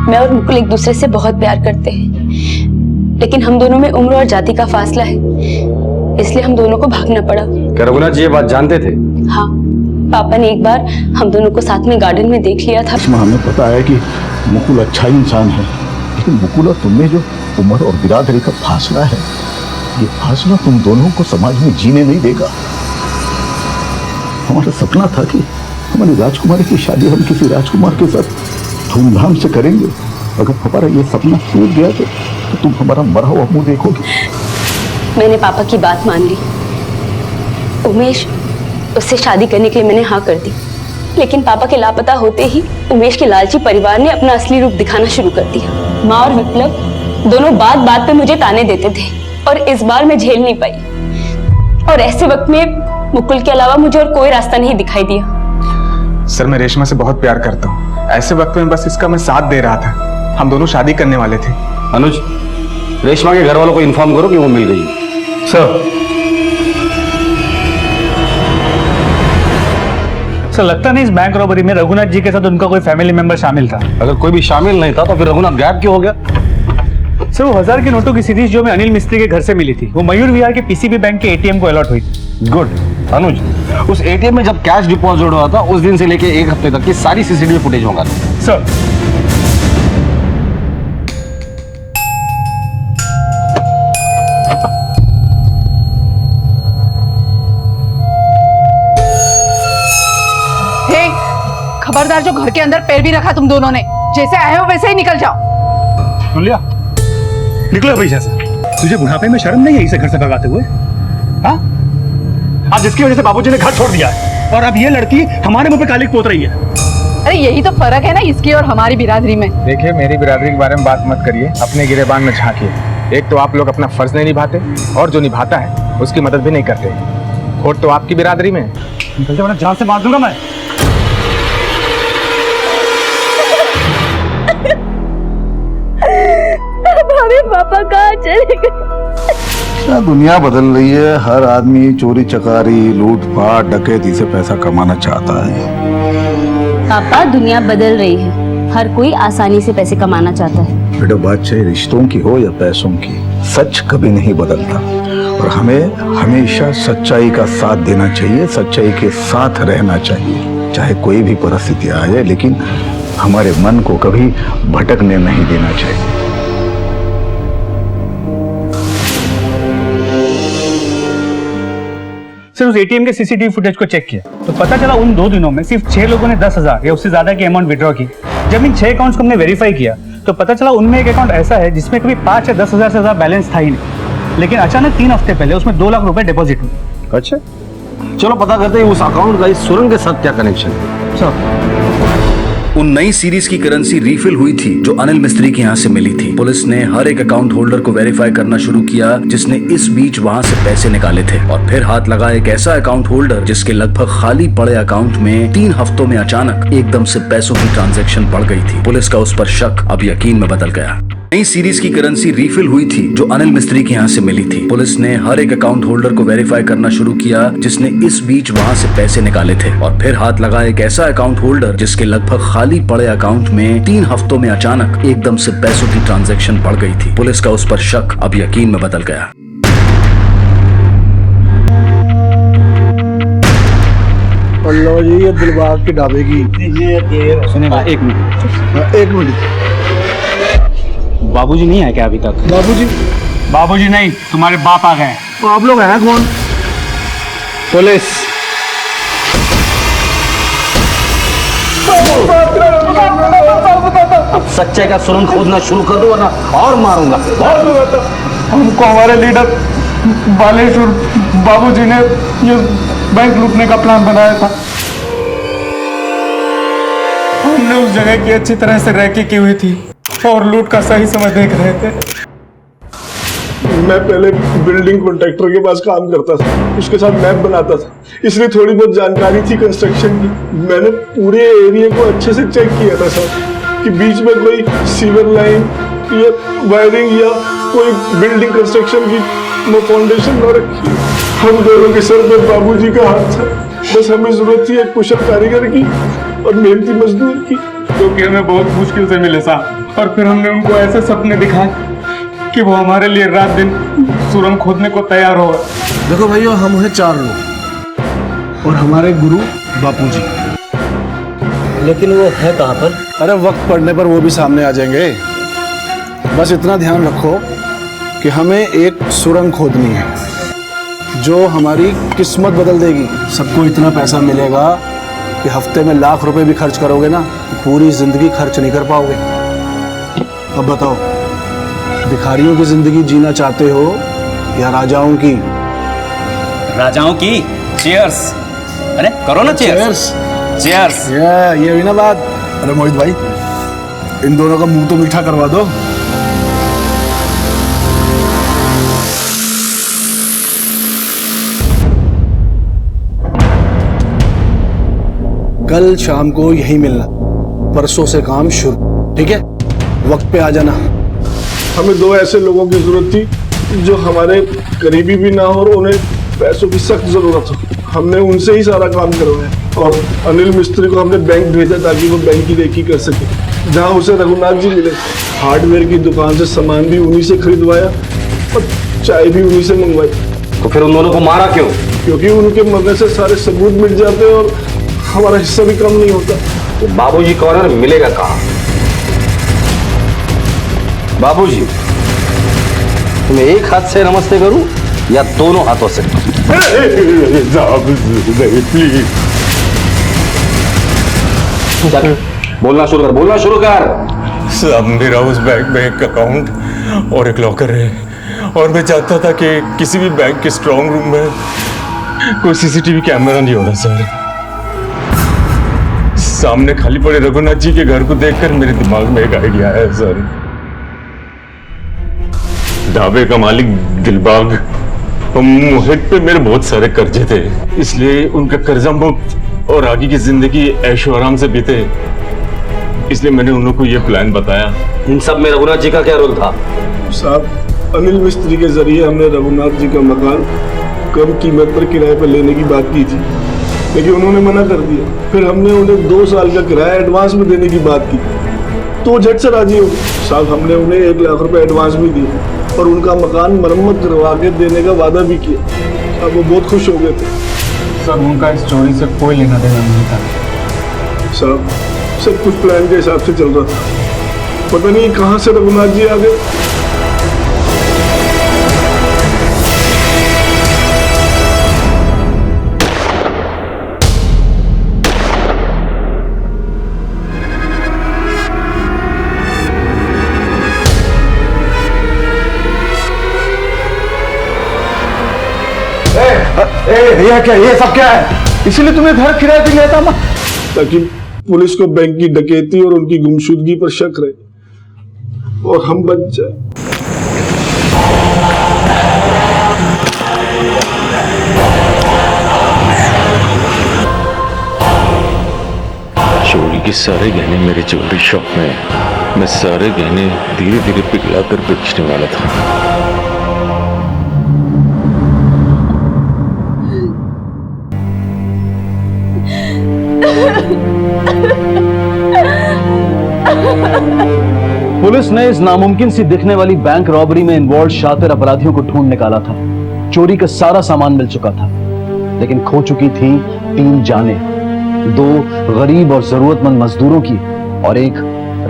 मैं और मुकुल एक दूसरे से बहुत प्यार करते हैं, लेकिन हम दोनों में उम्र और जाति का फासला है, इसलिए हम दोनों को भागना पड़ा। क्या रघुनाथ जी ये बात जानते थे? हाँ, पापा ने एक बार हम दोनों को साथ में गार्डन में देख लिया था। इसमें हमें पता है कि मुकुल अच्छा इंसान है, लेकिन मुकुल और तुम में जो उम्र और बिरादरी का फासला है, ये फासला तुम दोनों को समाज में जीने नहीं देगा। हमारा सपना था कि हमारी राजकुमारी की शादी हम किसी राजकुमार के साथ धूमधाम से करेंगे। अगर हमारा ये सपना टूट गया तो तुम हमारा मरा हुआ मुंह देखोगे। मैंने पापा की बात मान ली। उमेश, उससे शादी करने के लिए मैंने हाँ कर दी, लेकिन पापा के लापता होते ही उमेश के लालची परिवार ने अपना असली रूप दिखाना शुरू कर दिया। माँ और विप्लव दोनों बात बात पे मुझे ताने देते थे और इस बार मैं झेल नहीं पाई, और ऐसे वक्त में मुकुल के अलावा मुझे और कोई रास्ता नहीं दिखाई दिया। सर, मैं रेशमा से बहुत प्यार करता हूँ। ऐसे वक्त में बस इसका मैं साथ दे रहा था। हम दोनों शादी करने वाले थे। अनुज, रेशमा के घर वालों को इन्फॉर्म करो कि वो मिल गई है। सर, लगता नहीं इस बैंक रॉबरी में रघुनाथ जी के साथ उनका कोई फैमिली मेंबर शामिल था। अगर कोई भी शामिल नहीं था तो फिर रघुनाथ गायब क्यों हो गया? सर, वो 1000 के नोटों की सीरीज जो मैं अनिल मिस्त्री के घर से मिली थी, वो मयूर विहार के पीसीबी बैंक के एटीएम को अलॉट हुई थी। गुड। अनुज, उस एटीएम में जब कैश डिपॉजिट हुआ था उस दिन से लेके एक हफ्ते तक की सारी सीसीटीवी फुटेज होगा। सर, खबरदार, जो घर के अंदर पैर भी रखा तुम दोनों ने, जैसे आए हो वैसे ही निकल जाओ। सुन लिया? निकलो भैया से। तुझे बुढ़ापे में शर्म नहीं है इसे घर से भगाते हुए? हाँ, आज जिसकी वजह से बाबूजी ने घर छोड़ दिया है और अब ये लड़की हमारे मुंह पे कालिक पोत रही है। अरे यही तो फर्क है ना इसकी और हमारी बिरादरी में। देखिए, मेरी बिरादरी के बारे में बात मत करिए, अपने गिरेबान में झांकिए। एक तो आप लोग अपना फर्ज नहीं निभाते, और जो निभाता है उसकी मदद भी नहीं करते। खोट तो आपकी बिरादरी में है। निकलते वरना जान से मार दूंगा मैं। हमारे पापा कहाँ चले गए? दुनिया बदल रही है। हर आदमी चोरी चकारी, लूटपाट, डकैती से पैसा कमाना चाहता है। पापा, दुनिया बदल रही है। हर कोई आसानी से पैसे कमाना चाहता है। बेटा, बात चाहे रिश्तों की हो या पैसों की, सच कभी नहीं बदलता और हमें हमेशा सच्चाई का साथ देना चाहिए, सच्चाई के साथ रहना चाहिए, चाहे कोई भी परिस्थिति आ जाए, लेकिन हमारे मन को कभी भटकने नहीं देना चाहिए। सर, उस एटीएम के सीसीटीवी फुटेज को चेक किया तो पता चला उन 2 दिनों में सिर्फ 6 लोगों ने 10,000 या उससे ज्यादा की अमाउंट विड्रॉ की। जब इन 6 अकाउंट्स को हमने वेरीफाई किया तो पता चला उनमें एक अकाउंट ऐसा है जिसमें कभी 5 या 10,000 से ज्यादा बैलेंस था ही नहीं, लेकिन अचानक 3 हफ्ते पहले उसमें 2 लाख रुपए डिपॉजिट हुए। अच्छा, चलो पता करते हैं उस अकाउंट का इस सुरंग के साथ क्या कनेक्शन है। सर, उन नई सीरीज की करेंसी रीफिल हुई थी जो अनिल मिस्त्री के यहाँ से मिली थी। पुलिस ने हर एक अकाउंट होल्डर को वेरीफाई करना शुरू किया जिसने इस बीच वहाँ से पैसे निकाले थे, और फिर हाथ लगा एक ऐसा अकाउंट होल्डर जिसके लगभग खाली पड़े अकाउंट में 3 हफ्तों में अचानक एकदम से पैसों की ट्रांजैक्शन बढ़ गई थी। पुलिस का उस पर शक अब यकीन में बदल गया। नई सीरीज की करेंसी रीफिल हुई थी जो अनिल मिस्त्री के यहाँ से मिली थी। पुलिस ने हर एक अकाउंट होल्डर को वेरीफाई करना शुरू किया जिसने इस बीच वहाँ से पैसे निकाले थे, और फिर हाथ लगा एक ऐसा अकाउंट होल्डर जिसके लगभग खाली पड़े अकाउंट में 3 हफ्तों में अचानक एकदम से पैसों की ट्रांजैक्शन बढ़ गई थी। पुलिस का उस पर शक अब यकीन में बदल गया। लो जी, ये दिलबाग के ढाबे की। सुनिए, एक मिनट। बाबूजी नहीं आए क्या अभी तक? बाबूजी नहीं, तुम्हारे बाप आ गए। तो आप लोग हैं कौन? पुलिस। अब सच्चाई का सुरंग खोदना शुरू कर दो वरना और मारूंगा। हमको हमारे लीडर बालेश्वर बाबूजी ने ये बैंक लूटने का प्लान बनाया था। हमने उस जगह की अच्छी तरह से रैकी की हुई थी और लूट का सही समय देख रहे थे। मैं पहले बिल्डिंग कॉन्ट्रैक्टर के पास काम करता था, उसके साथ मैप बनाता था, इसलिए थोड़ी बहुत जानकारी थी कंस्ट्रक्शन की। मैंने पूरे एरिया को अच्छे से चेक किया था साहब कि बीच में कोई सीवर लाइन या वायरिंग या कोई बिल्डिंग कंस्ट्रक्शन की फाउंडेशन न रखी। हम दोनों के सर पे बाबूजी का हाथ था, बस हमें जरूरत थी एक कुशल कारीगर की और मेहनती मजदूर की, क्योंकि हमें बहुत मुश्किल से मिले साहब। और फिर हमने उनको ऐसे सपने दिखाए कि वो हमारे लिए रात दिन सुरंग खोदने को तैयार हो गए। देखो भाइयों, हम हैं 4 लोग और हमारे गुरु बापूजी। लेकिन वो है कहाँ पर? अरे वक्त पड़ने पर वो भी सामने आ जाएंगे। बस इतना ध्यान रखो कि हमें एक सुरंग खोदनी है जो हमारी किस्मत बदल देगी। सबको इतना पैसा मिलेगा कि हफ्ते में लाख रुपए भी खर्च करोगे ना, पूरी जिंदगी खर्च नहीं कर पाओगे। अब बताओ, भिखारियों की जिंदगी जीना चाहते हो या राजाओं की? राजाओं की। चीयर्स। अरे करो ना चीयर्स। चीयर्स। ये हुई ना बात। अरे मोहित भाई, इन दोनों का मुंह तो मीठा करवा दो। कल शाम को यहीं मिलना, परसों से काम शुरू, ठीक है? वक्त पे आ जाना। हमें 2 ऐसे लोगों की जरूरत थी जो हमारे करीबी भी ना हो और उन्हें पैसों की सख्त जरूरत हो। हमने उनसे ही सारा काम करवाया और अनिल मिस्त्री को हमने बैंक भेजा ताकि वो बैंक की रेकी कर सके। जहाँ उसे रघुनाथ जी मिले, हार्डवेयर की दुकान से सामान भी उन्हीं से खरीदवाया और चाय भी उन्हीं से मंगवाई। तो फिर उन दोनों को मारा क्यों? क्योंकि उनके मरने से सारे सबूत मिट जाते और हमारा हिस्सा भी कम नहीं होता। तो बाबूजी कॉर्नर मिलेगा कहाँ? बाबूजी, तुम्हें एक हाथ से नमस्ते करूं या दोनों हाथों से? बोलना शुरू कर, बोलना शुरू कर। साहब, मेरा उस बैंक में एक अकाउंट और एक लॉकर है और मैं चाहता था कि किसी भी बैंक के स्ट्रांग रूम में कोई सीसीटीवी कैमरा नहीं होना सर। सामने खाली पड़े रघुनाथ जी के घर को देखकर मेरे दिमाग में एक आइडिया है सर। ढाबे का मालिक दिलबाग और मोहित पे मेरे बहुत सारे कर्जे थे, इसलिए उनका कर्जा मुक्त और आगे की जिंदगी ऐशो आराम से बीते, इसलिए मैंने उन लोगों को ये प्लान बताया। इन सब में रघुनाथ जी का क्या रोल था? साहब, अनिल मिस्त्री के जरिए हमने रघुनाथ जी का मकान कम कीमत पर किराए पर लेने की बात की थी, लेकिन उन्होंने मना कर दिया। फिर हमने उन्हें 2 साल का किराया एडवांस में देने की बात की तो झट से राजी हो गए। साहब, हमने उन्हें 1 लाख रुपए एडवांस भी दिए और उनका मकान मरम्मत करवा के देने का वादा भी किया। अब वो बहुत खुश हो गए थे। सर, उनका इस चोरी से कोई लेना देना नहीं था। साहब, सब कुछ प्लान के हिसाब से चल रहा था, पता नहीं कहाँ से रघुनाथ जी आ गए। ये सब क्या है? इसीलिए तुम्हें घर किराए पे लिया था ना, ताकि पुलिस को बैंक की डकैती और उनकी गुमशुदगी पर शक रहे और हम बच जाए। चोरी के सारे गहने मेरे ज्वेलरी शॉप में है। मैं सारे गहने धीरे धीरे पिघला कर बेचने वाला था। पुलिस ने इस नामुमकिन सी दिखने वाली बैंक रॉबरी में इन्वॉल्व शातिर अपराधियों को ढूंढ निकाला था। चोरी का सारा सामान मिल चुका था, लेकिन खो चुकी थी 3 जानें, 2 गरीब और जरूरतमंद मजदूरों की और एक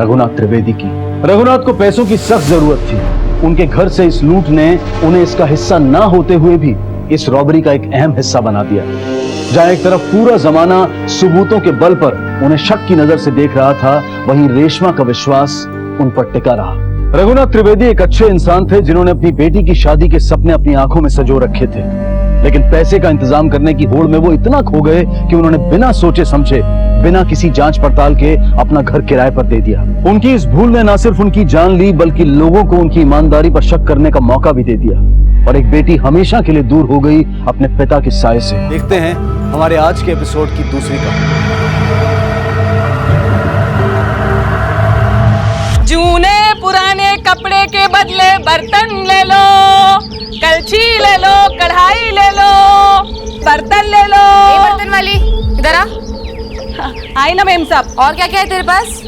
रघुनाथ त्रिवेदी की। रघुनाथ को पैसों की सख्त जरूरत थी। उनके घर से इस लूट ने उन्हें इसका हिस्सा ना होते हुए भी इस रॉबरी का एक अहम हिस्सा बना दिया। जहां एक तरफ पूरा जमाना सबूतों के बल पर उन्हें शक की नजर से देख रहा था, वहीं रेशमा का विश्वास उन पर टिका रहा। रघुनाथ त्रिवेदी एक अच्छे इंसान थे जिन्होंने अपनी बेटी की शादी के सपने अपनी आंखों में सजो रखे थे, लेकिन पैसे का इंतजाम करने की होड़ में वो इतना खो गए कि उन्होंने बिना सोचे समझे, बिना किसी जांच पड़ताल के अपना घर किराए पर दे दिया। उनकी इस भूल ने न सिर्फ उनकी जान ली बल्कि लोगों को उनकी ईमानदारी पर शक करने का मौका भी दे दिया और एक बेटी हमेशा के लिए दूर हो गई अपने पिता के साए से। देखते हैं हमारे आज के एपिसोड की दूसरी कहानी। जूने पुराने कपड़े के बदले बर्तन ले लो, कलछी ले लो, कढ़ाई ले लो, बर्तन ले लो। बर्तन वाली इधर आ। आई ना मेम साहब। और क्या क्या है तेरे पास?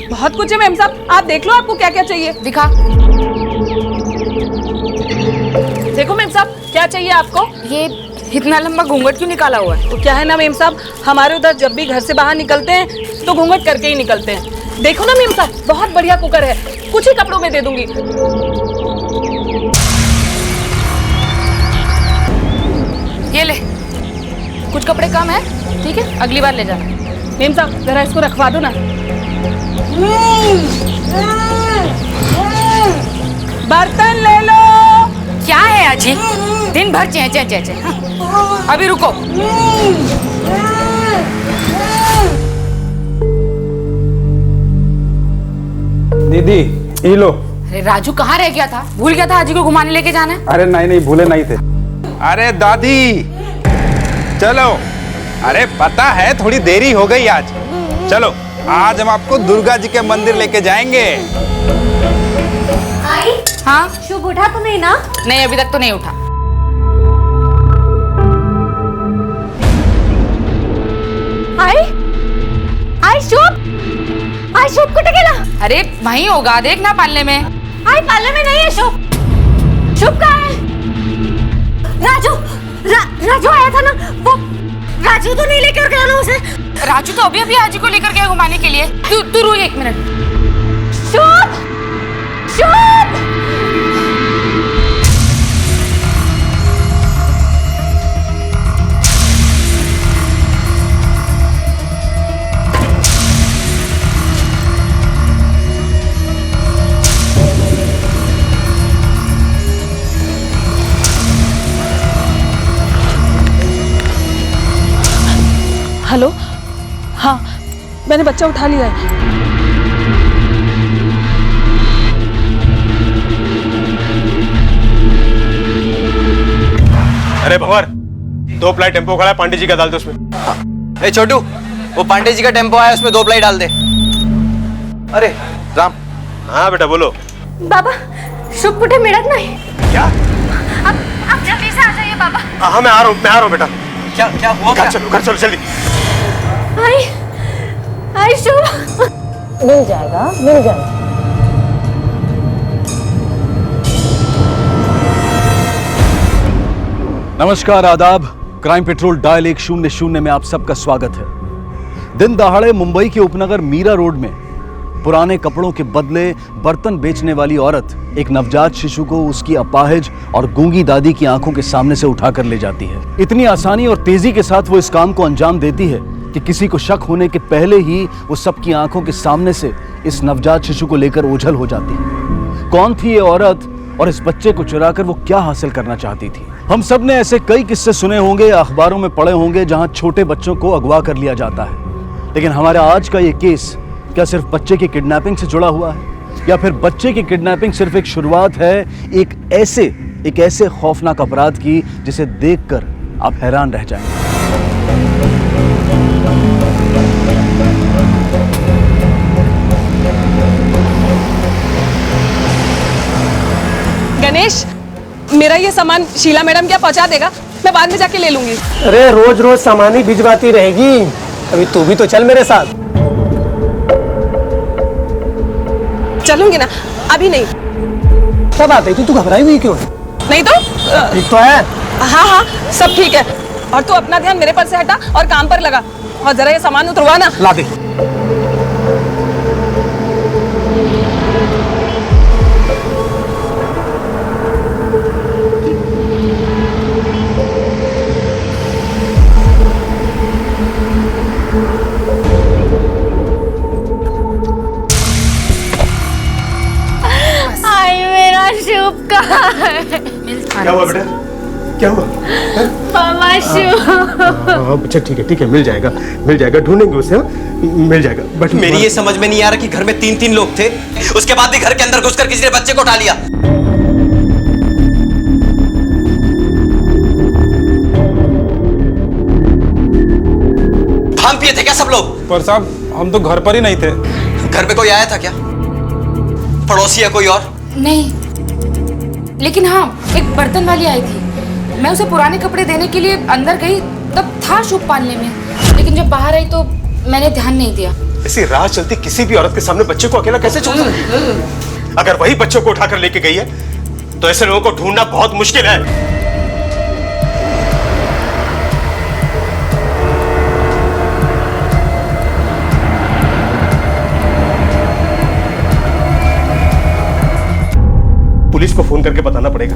बहुत कुछ है मेम साहब, आप देख लो आपको क्या क्या चाहिए। दिखा। देखो मेम साहब क्या चाहिए आपको। ये इतना लंबा घूंघट क्यों निकाला हुआ है? तो क्या है ना मेम साहब, हमारे उधर जब भी घर से बाहर निकलते हैं तो घूंघट करके ही निकलते हैं। देखो ना मेम साहब, बहुत बढ़िया कुकर है, कुछ ही कपड़ों में दे दूंगी। ये ले, कुछ कपड़े कम है, ठीक है, अगली बार ले जाना। मेम साहब जरा इसको रखवा दो ना। बर्तन ले लो। क्या है अजी, दिन भर चें चें चें चें। हाँ। अभी रुको। दीदी ये लो। अरे राजू कहाँ रह गया था? भूल गया था आजी को घुमाने लेके जाना है। अरे नहीं भूले नहीं थे। अरे दादी चलो, अरे पता है थोड़ी देरी हो गई आज। चलो आज हम आपको दुर्गा जी के मंदिर लेके जाएंगे। आई? हाँ शुभ उठा तो नहीं ना? नहीं अभी तक तो नहीं उठा। आई शुभ, आई शुभ कुठे गेला? अरे वहीं होगा, देखना पालने में। आई पाले में नहीं है शुभ। शुभ कहाँ है? राजू राजू आया था ना, वो राजू तो नहीं लेकर गया ना उसे? राजू तो अभी आजी को लेकर गया घुमाने के लिए। तू रुक एक मिनट। शुभ शुभ हेलो, हाँ मैंने बच्चा उठा लिया है। अरे भंवर, 2 प्लाई टेम्पो खड़ा है, पांडे जी का डाल दे उसमें। ए छोटू, वो पांडे जी का टेम्पो आया, उसमें 2 प्लाई डाल दे। अरे राम। हाँ बेटा बोलो। बाबा शुभ कुठे मिळत नाही। क्या? आप जल्दी से आ जाइए बाबा। हाँ मैं आ रहा हूँ बेटा। क्या हुआ? घर चलो जल्दी। आई शुभ। मिल जाएगा। नमस्कार, आदाब। क्राइम पेट्रोल डायल 100 में आप सबका स्वागत है। दिन दहाड़े मुंबई के उपनगर मीरा रोड में पुराने कपड़ों के बदले बर्तन बेचने वाली औरत एक नवजात शिशु को उसकी अपाहिज और गूंगी दादी की आंखों के सामने से उठाकर ले जाती है। इतनी आसानी और तेजी के साथ वो इस काम को अंजाम देती है कि किसी को शक होने के पहले ही वो सबकी आंखों के सामने से इस नवजात शिशु को लेकर ओझल हो जाती है। कौन थी ये औरत और इस बच्चे को चुराकर वो क्या हासिल करना चाहती थी? हम सब ने ऐसे कई किस्से सुने होंगे या अखबारों में पढ़े होंगे जहां छोटे बच्चों को अगवा कर लिया जाता है, लेकिन हमारा आज का ये केस क्या सिर्फ बच्चे की किडनैपिंग से जुड़ा हुआ है या फिर बच्चे की किडनैपिंग सिर्फ एक शुरुआत है एक ऐसे खौफनाक अपराध की जिसे देखकर आप हैरान रह जाएंगे। गणेश, मेरा ये सामान शीला मैडम क्या पहुंचा देगा? मैं बाद में जाके ले लूंगी। अरे रोज रोज सामान ही भिजवाती रहेगी, अभी तू भी तो चल मेरे साथ। चलूंगी ना, अभी नहीं। क्या बात है, तू घबराई हुई क्यों है? नहीं तो ठीक तो है। हाँ सब ठीक है। और तू अपना ध्यान मेरे पर से हटा और काम पर लगा और जरा ये सामान उतरवा ना। ला दे। आई मेरा शुभ कहाँ है? क्या हुआ बेटा? क्या हुआ? मामा अच्छा ठीक है, मिल जाएगा, ढूंढेंगे उसे, मिल जाएगा। बट मेरी ये समझ में नहीं आ रहा कि घर में 3-3 लोग थे, उसके बाद भी घर के अंदर घुसकर किसी ने बच्चे को उठा लिया। भांग पिए थे क्या सब लोग? पर साहब हम तो घर पर ही नहीं थे। घर पे कोई आया था क्या? पड़ोसी या कोई और? नहीं, लेकिन हाँ, एक बर्तन वाली आई थी। मैं उसे पुराने कपड़े देने के लिए अंदर गई, तब था शुभ पालने में, लेकिन जब बाहर आई तो मैंने ध्यान नहीं दिया। ऐसी राह चलती किसी भी औरत के सामने बच्चे को अकेला कैसे छोड़ सकती है? अगर वही बच्चों को उठाकर लेके गई है तो ऐसे लोगों को ढूंढना बहुत मुश्किल है। पुलिस को फोन करके बताना पड़ेगा।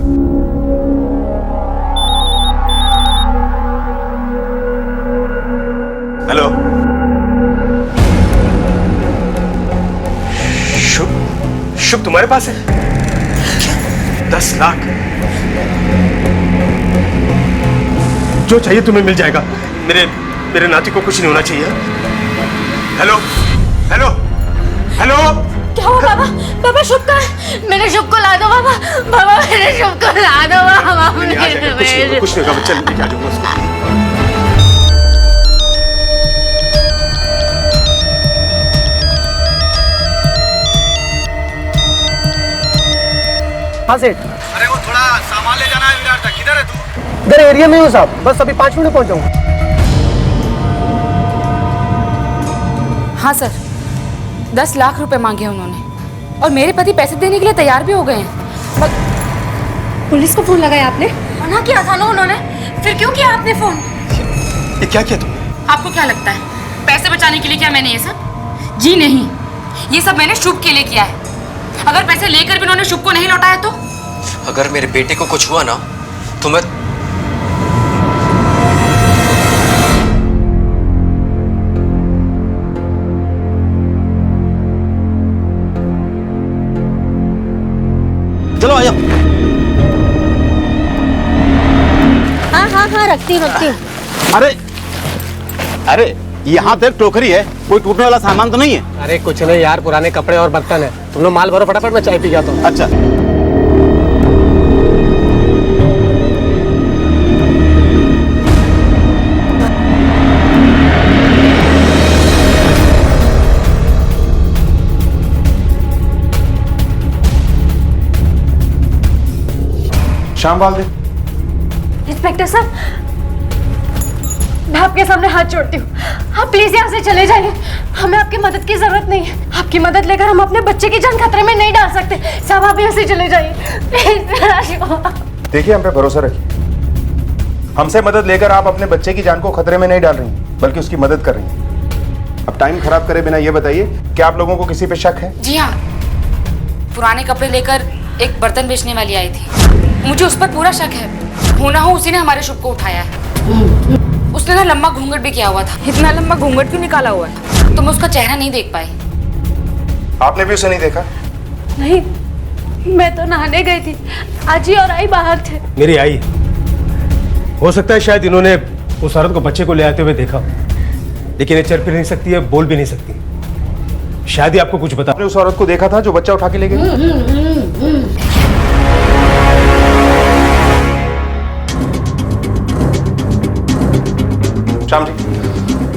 हेलो, शुभ तुम्हारे पास है? 10 लाख जो चाहिए तुम्हें मिल जाएगा। मेरे नाती को कुछ नहीं होना चाहिए। हेलो हेलो हेलो, क्या हुआ बाबा? बाबा शुभ का है? मेरे शुभ को ला दो बाबा, मेरे शुभ को ला दो बाबा। कुछ नहीं होगा बच्चा, लेके आ जाऊंगा उसको। हाँ सेठ, अरे वो थोड़ा सामान ले जाना है विराट तक। किधर है तू? इधर एरिया में हूँ साहब, बस अभी 5 मिनट में पहुँच जाऊँगा। हाँ सर, 10 लाख रुपए मांगे उन्होंने और मेरे पति पैसे देने के लिए तैयार भी हो गए हैं। पुलिस को फोन लगाया आपने? मना किया था ना उन्होंने, फिर क्यों किया आपने फोन? ये क्या किया तुमने? आपको क्या लगता है पैसे बचाने के लिए किया मैंने ये सब? जी नहीं, ये सब मैंने शुभ के लिए किया है। अगर पैसे लेकर भी उन्होंने शुभ को नहीं लौटाया तो? अगर मेरे बेटे को कुछ हुआ ना तो मैं चलो आया। हाँ रखती हूँ। अरे यहाँ तो एक टोकरी है, कोई टूटने वाला सामान तो नहीं है? अरे कुछ नहीं यार, पुराने कपड़े और बर्तन है। तुम लोग माल भरो फटाफट, मैं चाय पी जाता हूँ। अच्छा। शाम बाल दे। इंस्पेक्टर साहब, मैं आपके सामने हाथ जोड़ती हूँ, आप प्लीज यहाँ से चले जाइए। हमें आपकी मदद की जरूरत नहीं है। आपकी मदद लेकर हम अपने बच्चे की जान खतरे में नहीं डाल सकते। साहब आप यहाँ से चले जाइए प्लीज। देखिए, हम पे भरोसा रखिए। हमसे मदद लेकर आप अपने बच्चे की जान को खतरे में नहीं डाल रही हैं, बल्कि उसकी मदद कर रही हैं। अब टाइम खराब करे बिना ये बताइए कि आप लोगों को किसी पे शक है? जी हाँ, पुराने कपड़े लेकर एक बर्तन बेचने वाली आई थी, मुझे उस पर पूरा शक है। हो ना हो उसी ने हमारे शुभ को उठाया है। उसने ना लंबा घूंघट भी किया हुआ था। इतना लंबा घूंघट क्यों निकाला हुआ है? तो मैं उसका चेहरा नहीं देख पाई। आपने भी उसे नहीं देखा? नहीं, मैं तो नहाने गई थी, आजी और आई बाहर थे। मेरी आई, हो सकता है शायद इन्होंने उस औरत को बच्चे को ले आते हुए देखा, लेकिन ये चल फिर नहीं सकती है, बोल भी नहीं सकती। शायद ही आपको कुछ बता। आपने उस औरत को देखा था जो बच्चा उठा के ले गई? श्याम जी,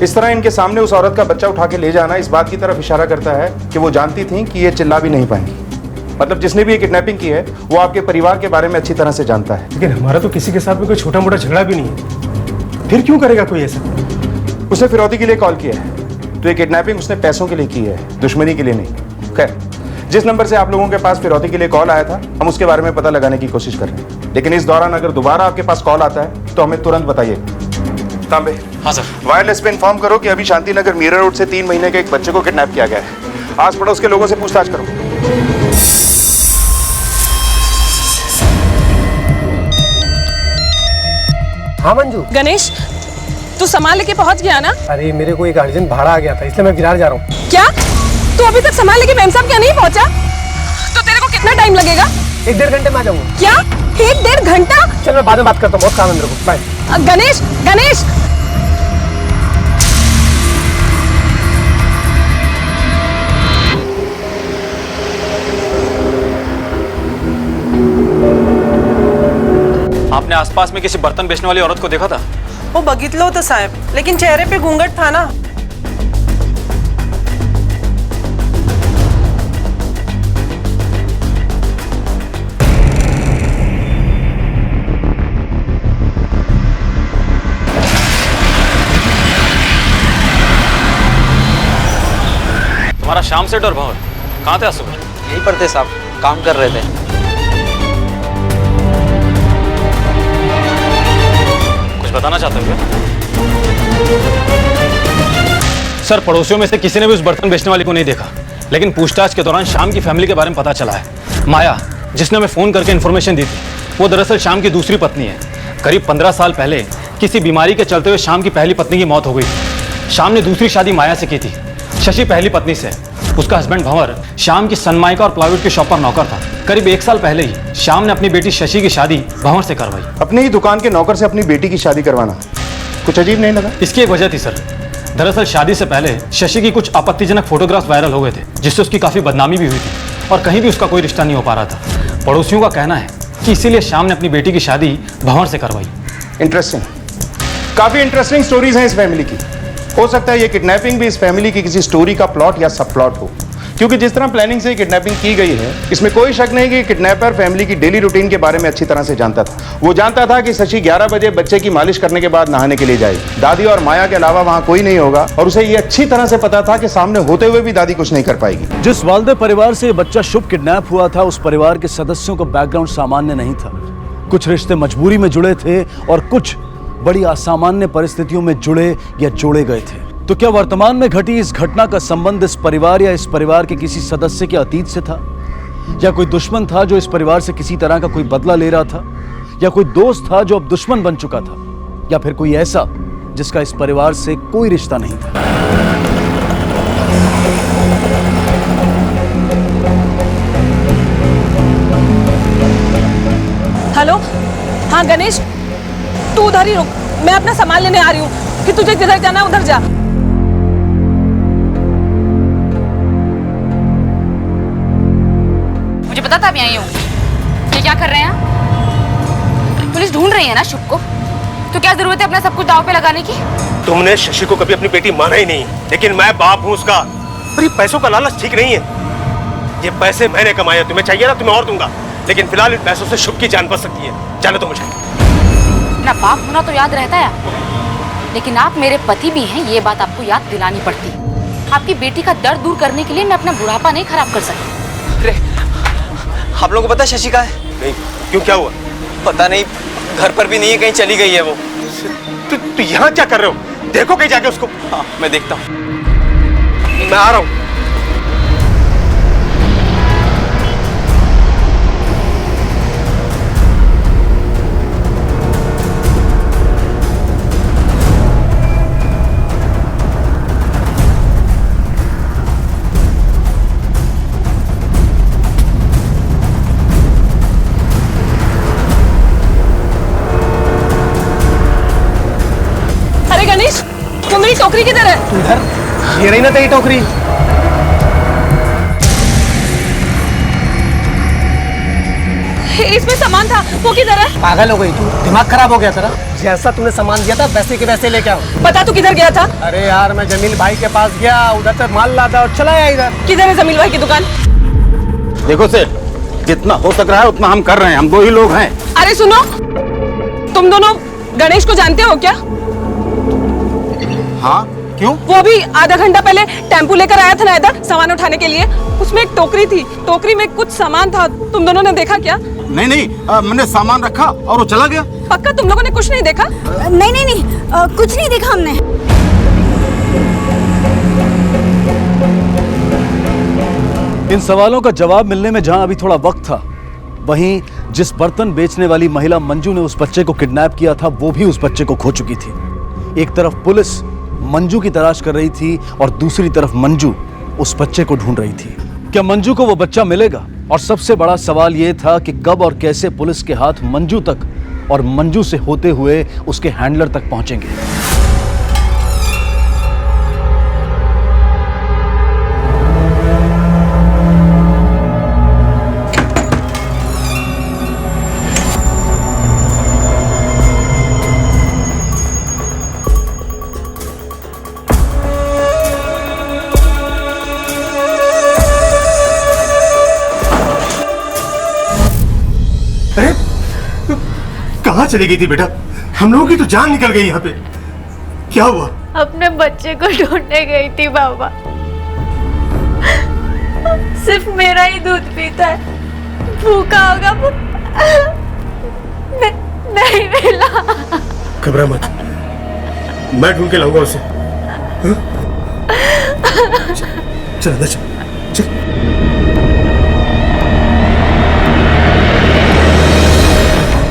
इस तरह इनके सामने उस औरत का बच्चा उठा के ले जाना इस बात की तरफ इशारा करता है कि वो जानती थी कि ये चिल्ला भी नहीं पाएंगी। मतलब जिसने भी ये किडनैपिंग की है वो आपके परिवार के बारे में अच्छी तरह से जानता है। लेकिन हमारा तो किसी के साथ में कोई छोटा मोटा झगड़ा भी नहीं है, फिर क्यों करेगा कोई ऐसा? उसने फिरौती के लिए कॉल किया है, तो ये किडनैपिंग उसने पैसों के लिए की है, दुश्मनी के लिए नहीं। खैर, जिस नंबर से आप लोगों के पास फिरौती के लिए कॉल आया था, हम उसके बारे में पता लगाने की कोशिश कर रहे हैं। लेकिन इस दौरान अगर दोबारा आपके पास कॉल आता है तो हमें तुरंत बताइए। तांबे, हाँ सर। वायरलेस पे इन्फॉर्म करो कि अभी शांति नगर मीरा रोड से 3 महीने के एक बच्चे को किडनैप किया गया है। आस पड़ोस के लोगों से पूछताछ करो। हाँ मंजू। गणेश, तू सामान लेके पहुंच गया ना? अरे मेरे को एक अर्जेंट भाड़ा आ गया था, इसलिए मैं विरार जा रहा हूँ। क्या तू अभी तक सामान लेके मेम साहब क्या नहीं पहुंचा? तो तेरे को कितना टाइम लगेगा? 1-1.5 घंटे में आ जाऊंगा। क्या 1-1.5 घंटा? चल मैं बाद में बात करता हूँ, बहुत काम है मेरे को। बाय। गणेश गणेश आपने आसपास में किसी बर्तन बेचने वाली औरत को देखा था? वो बघितलं होतं साहेब, लेकिन चेहरे पे घूंघट था ना। तुम्हारा शाम सेठ और भंवर कहाँ थे आज सुबह? यही पर थे साहब, काम कर रहे थे। कुछ बताना चाहते हो क्या? सर, पड़ोसियों में से किसी ने भी उस बर्तन बेचने वाली को नहीं देखा, लेकिन पूछताछ के दौरान श्याम की फैमिली के बारे में पता चला है। माया, जिसने हमें फोन करके इन्फॉर्मेशन दी थी, वो दरअसल श्याम की दूसरी पत्नी है। करीब 15 साल पहले किसी बीमारी के चलते हुए श्याम की पहली पत्नी की मौत हो गई थी। श्याम ने दूसरी शादी माया से की थी, शशि पहली पत्नी से। उसका हस्बैंड भंवर श्याम की सनमाइका और प्लाईवुड की शॉप पर नौकर था। करीब 1 साल पहले ही श्याम ने अपनी बेटी शशि की शादी भंवर से करवाई। अपनी ही दुकान के नौकर से अपनी बेटी की शादी करवाना कुछ अजीब नहीं लगा? इसकी एक वजह थी सर। दरअसल शादी से पहले शशि की कुछ आपत्तिजनक फोटोग्राफ्स वायरल हो गए थे, जिससे उसकी काफी बदनामी भी हुई थी और कहीं भी उसका कोई रिश्ता नहीं हो पा रहा था। पड़ोसियों का कहना है कि इसीलिए श्याम ने अपनी बेटी की शादी भंवर से करवाई। इंटरेस्टिंग, काफी इंटरेस्टिंग स्टोरीज हैं इस फैमिली की। हो सकता है ये किडनैपिंग भी इस फैमिली की किसी स्टोरी का प्लॉट या सब प्लॉट हो, क्योंकि जिस तरह प्लानिंग से किडनैपिंग की गई है, इसमें कोई शक नहीं कि किडनैपर फैमिली की डेली रूटीन के बारे में अच्छी तरह से जानता था। वो जानता था कि शशि 11 बजे बच्चे की मालिश करने के बाद नहाने के लिए जाएगी। दादी और माया के अलावा वहां कोई नहीं होगा, और उसे ये अच्छी तरह से पता था कि सामने होते हुए भी दादी कुछ नहीं कर पाएगी। जिस वालदे परिवार से ये बच्चा शुभ किडनैप हुआ था, उस परिवार के सदस्यों का बैकग्राउंड सामान्य नहीं था। कुछ रिश्ते मजबूरी में जुड़े थे और कुछ बड़ी असामान्य परिस्थितियों में जुड़े या जोड़े गए थे। तो क्या वर्तमान में घटी इस घटना का संबंध इस परिवार या इस परिवार के किसी सदस्य के अतीत से था, या कोई दुश्मन था जो इस परिवार से किसी तरह का कोई बदला ले रहा था, या कोई दोस्त था जो अब दुश्मन बन चुका था, या फिर कोई ऐसा जिसका इस परिवार से कोई रिश्ता नहीं था? हेलो, हाँ गणेश, तू उधर ही रुक, मैं अपना सामान लेने आ रही हूँ। कि तुझे किधर जाना है उधर जा। मुझे पता था आप यहीं होंगे। ये क्या कर रहे हैं आप? पुलिस ढूंढ रही है ना शुभ को, तो क्या जरूरत है अपना सब कुछ दांव पे लगाने की? तुमने शशि को कभी अपनी बेटी माना ही नहीं, लेकिन मैं बाप हूँ उसका। और ये पैसों का लालच ठीक नहीं है। ये पैसे मैंने कमाए, तुम्हें चाहिए ना, तुम्हें और दूंगा, लेकिन फिलहाल इन पैसों से शुभ की जान बच सकती है। जाने दो मुझे। ना बाप होना तो याद रहता है आपको, लेकिन आप मेरे पति भी हैं, ये बात आपको याद दिलानी पड़ती। आपकी बेटी का दर्द दूर करने के लिए मैं अपना बुढ़ापा नहीं खराब कर सकती। अरे, आप लोगों को पता है शशि कहाँ है? नहीं, क्यों, क्या हुआ? पता नहीं, घर पर भी नहीं है, कहीं चली गई है वो। तू यहाँ क्या कर रहे हो? देखो कहीं जाके उसको। हाँ, मैं देखता हूँ। मैं आ रहा हूँ। वो मेरी टोकरी किधर है? इधर, ये रही ना तेरी टोकरी। इसमें सामान था, वो किधर है? पागल हो गई तू, दिमाग खराब हो गया तेरा। जैसा तूने सामान दिया था वैसे के वैसे लेके आओ। बता तू किधर गया था? अरे यार, मैं जमील भाई के पास गया, उधर से माल लादा और चला आया इधर। किधर है जमील भाई की दुकान? देखो सेठ, जितना हो सक रहा है उतना हम कर रहे हैं, हम 2 ही लोग हैं। अरे सुनो, तुम दोनों गणेश को जानते हो क्या? हाँ, क्यों? वो अभी आधा घंटा पहले टेम्पू लेकर आया था ना इधर सामान उठाने के लिए। उसमें एक टोकरी थी, टोकरी में कुछ सामान था। तुम दोनों ने देखा क्या? नहीं, मैंने सामान रखा और वो चला गया। पक्का तुम लोगों ने कुछ नहीं देखा? नहीं, कुछ नहीं देखा हमने। इन सवालों का जवाब मिलने में जहां अभी थोड़ा वक्त था, वहीं जिस बर्तन बेचने वाली महिला मंजू ने उस बच्चे को किडनैप किया था, वो भी उस बच्चे को खो चुकी थी। एक तरफ पुलिस मंजू की तलाश कर रही थी और दूसरी तरफ मंजू उस बच्चे को ढूंढ रही थी। क्या मंजू को वो बच्चा मिलेगा और सबसे बड़ा सवाल यह था कि कब और कैसे पुलिस के हाथ मंजू तक और मंजू से होते हुए उसके हैंडलर तक पहुंचेंगे। कहाँ चली गई थी बेटा? हम लोगों की तो जान निकल गई यहाँ पे। क्या हुआ? अपने बच्चे को ढूंढने गई थी बाबा। सिर्फ मेरा ही दूध पीता है, भूखा होगा वो नहीं मिला। घबरा मत, मैं ढूंढ के लाऊंगा उसे। हाँ? चल अंदर चल।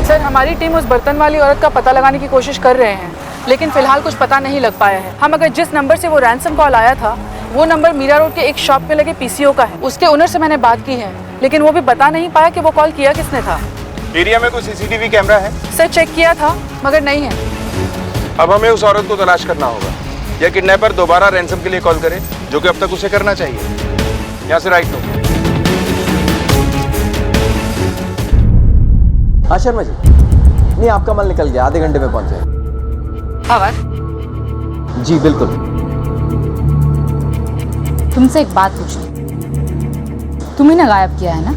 सर, हमारी टीम उस बर्तन वाली औरत का पता लगाने की कोशिश कर रहे हैं, लेकिन फिलहाल कुछ पता नहीं लग पाया है। हम अगर जिस नंबर से वो रैंसम कॉल आया था, वो नंबर मीरा रोड के एक शॉप पे लगे पीसीओ का है। उसके ओनर से मैंने बात की है, लेकिन वो भी बता नहीं पाया कि वो कॉल किया किसने था। एरिया में कोई सीसीटीवी कैमरा है? सर, चेक किया था मगर नहीं है। अब हमें उस औरत को तलाश करना होगा। यह किडनैपर दोबारा रैंसम के लिए कॉल करे, जो कि अब तक उसे करना चाहिए। यहाँ से राइट लो। हाँ शर्मा जी, नहीं आपका माल निकल गया, आधे घंटे में पहुंच जाए। आवाज जी बिल्कुल। तुमसे एक बात पूछनी, तुम्ही ने गायब किया है ना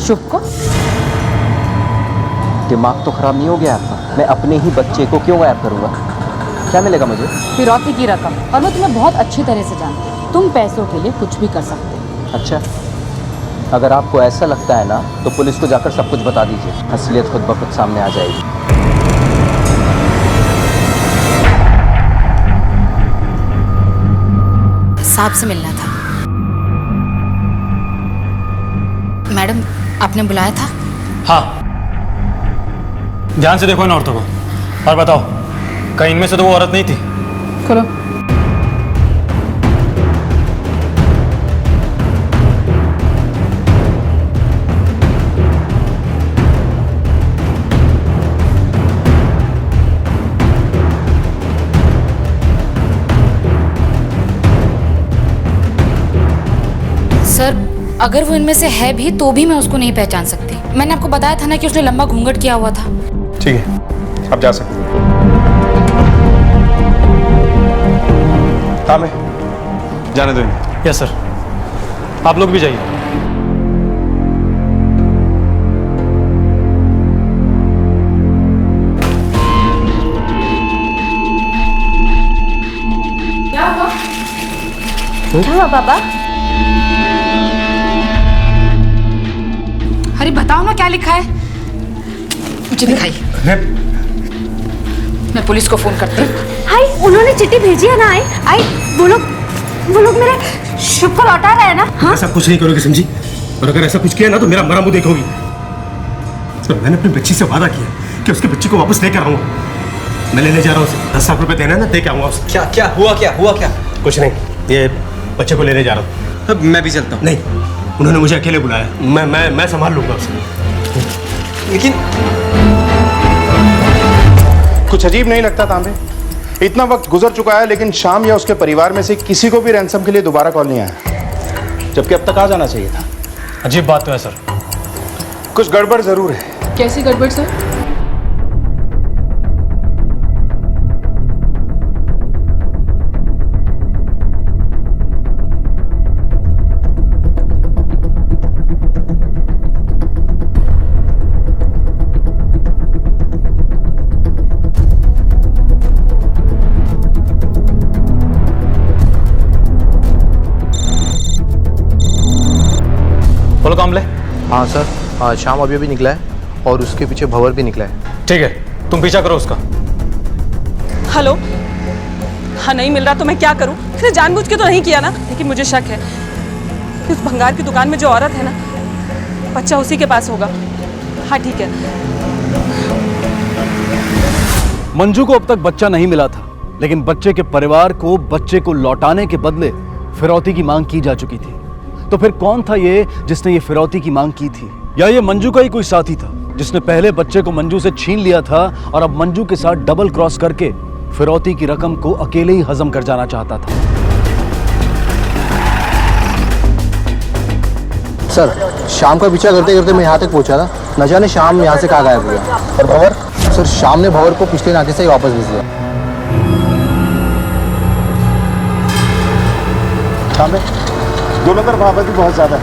शुभ को? दिमाग तो खराब नहीं हो गया आपका? मैं अपने ही बच्चे को क्यों गायब करूंगा? क्या मिलेगा मुझे? फिरौती की रकम, और मैं तुम्हें बहुत अच्छी तरह से जानती हूँ। तुम पैसों के लिए कुछ भी कर सकते हो। अच्छा, अगर आपको ऐसा लगता है ना तो पुलिस को जाकर सब कुछ बता दीजिए, असलियत खुद ब खुद सामने आ जाएगी। साहब से मिलना था। मैडम, आपने बुलाया था? हाँ, ध्यान से देखो इन औरतों को और बताओ, कहीं इनमें से तो वो औरत नहीं थी? करो। सर, अगर वो इनमें से है भी तो भी मैं उसको नहीं पहचान सकती। मैंने आपको बताया था ना कि उसने लंबा घूंघट किया हुआ था। ठीक है, अब जा सकते हैं। तामे, जाने दो इन्हें। यस सर, आप लोग भी जाइए। क्या हुआ बाबा? अरे बताओ ना क्या लिखा है, मुझे दिखाइए। मैं पुलिस को फोन करती हूँ। हाय, उन्होंने चिट्ठी भेजी है ना। आई वो लोग मेरे शुभ को लौटा रहे हैं ना। हाँ? ऐसा कुछ नहीं करोगी समझी, और अगर ऐसा कुछ किया ना तो मेरा मरा मुंह देखोगी। तो मैंने अपनी बच्ची से वादा किया कि उसके बच्ची को वापस लेकर आऊंगा। मैं लेने जा रहा हूँ उसे। 10 लाख रुपए देना है ना, दे के आऊंगा उसे। क्या हुआ? कुछ नहीं, ये बच्चे को लेने जा रहा हूँ। अब मैं भी चलता हूँ। नहीं, उन्होंने मुझे अकेले बुलाया। मैं संभाल लूंगा उसे। लेकिन कुछ अजीब नहीं लगता तांबे? इतना वक्त गुजर चुका है लेकिन शाम या उसके परिवार में से किसी को भी रैंसम के लिए दोबारा कॉल नहीं आया, जबकि अब तक आ जाना चाहिए था। अजीब बात तो है सर। कुछ गड़बड़ जरूर है। कैसी गड़बड़ सर? बोलो कामले। हाँ सर, शाम अभी निकला है और उसके पीछे भंवर भी निकला है। ठीक है, तुम पीछा करो उसका। हेलो। हाँ, नहीं मिल रहा तो मैं क्या करूं? इसने जानबूझ के तो नहीं किया ना, लेकिन मुझे शक है कि उस भंगार की दुकान में जो औरत है ना, बच्चा उसी के पास होगा। हाँ ठीक है। मंजू को अब तक बच्चा नहीं मिला था, लेकिन बच्चे के परिवार को बच्चे को लौटाने के बदले फिरौती की मांग की जा चुकी थी। तो फिर कौन था ये जिसने ये फिरौती की मांग की थी? या ये मंजू का ही कोई साथी था जिसने पहले बच्चे को मंजू से छीन लिया था और अब मंजू के साथ डबल क्रॉस करके फिरौती की रकम को अकेले ही हजम कर जाना चाहता था? सर, शाम का पीछा करते करते मैं यहाँ तक पहुँचा था। न जाने शाम यहाँ से कहाँ गायब हो गया। और भंवर? सर, शाम ने भंवर को पिछले नाके से ही वापस भेज दिया। शाम दोनों तरफ आबादी बहुत ज्यादा है,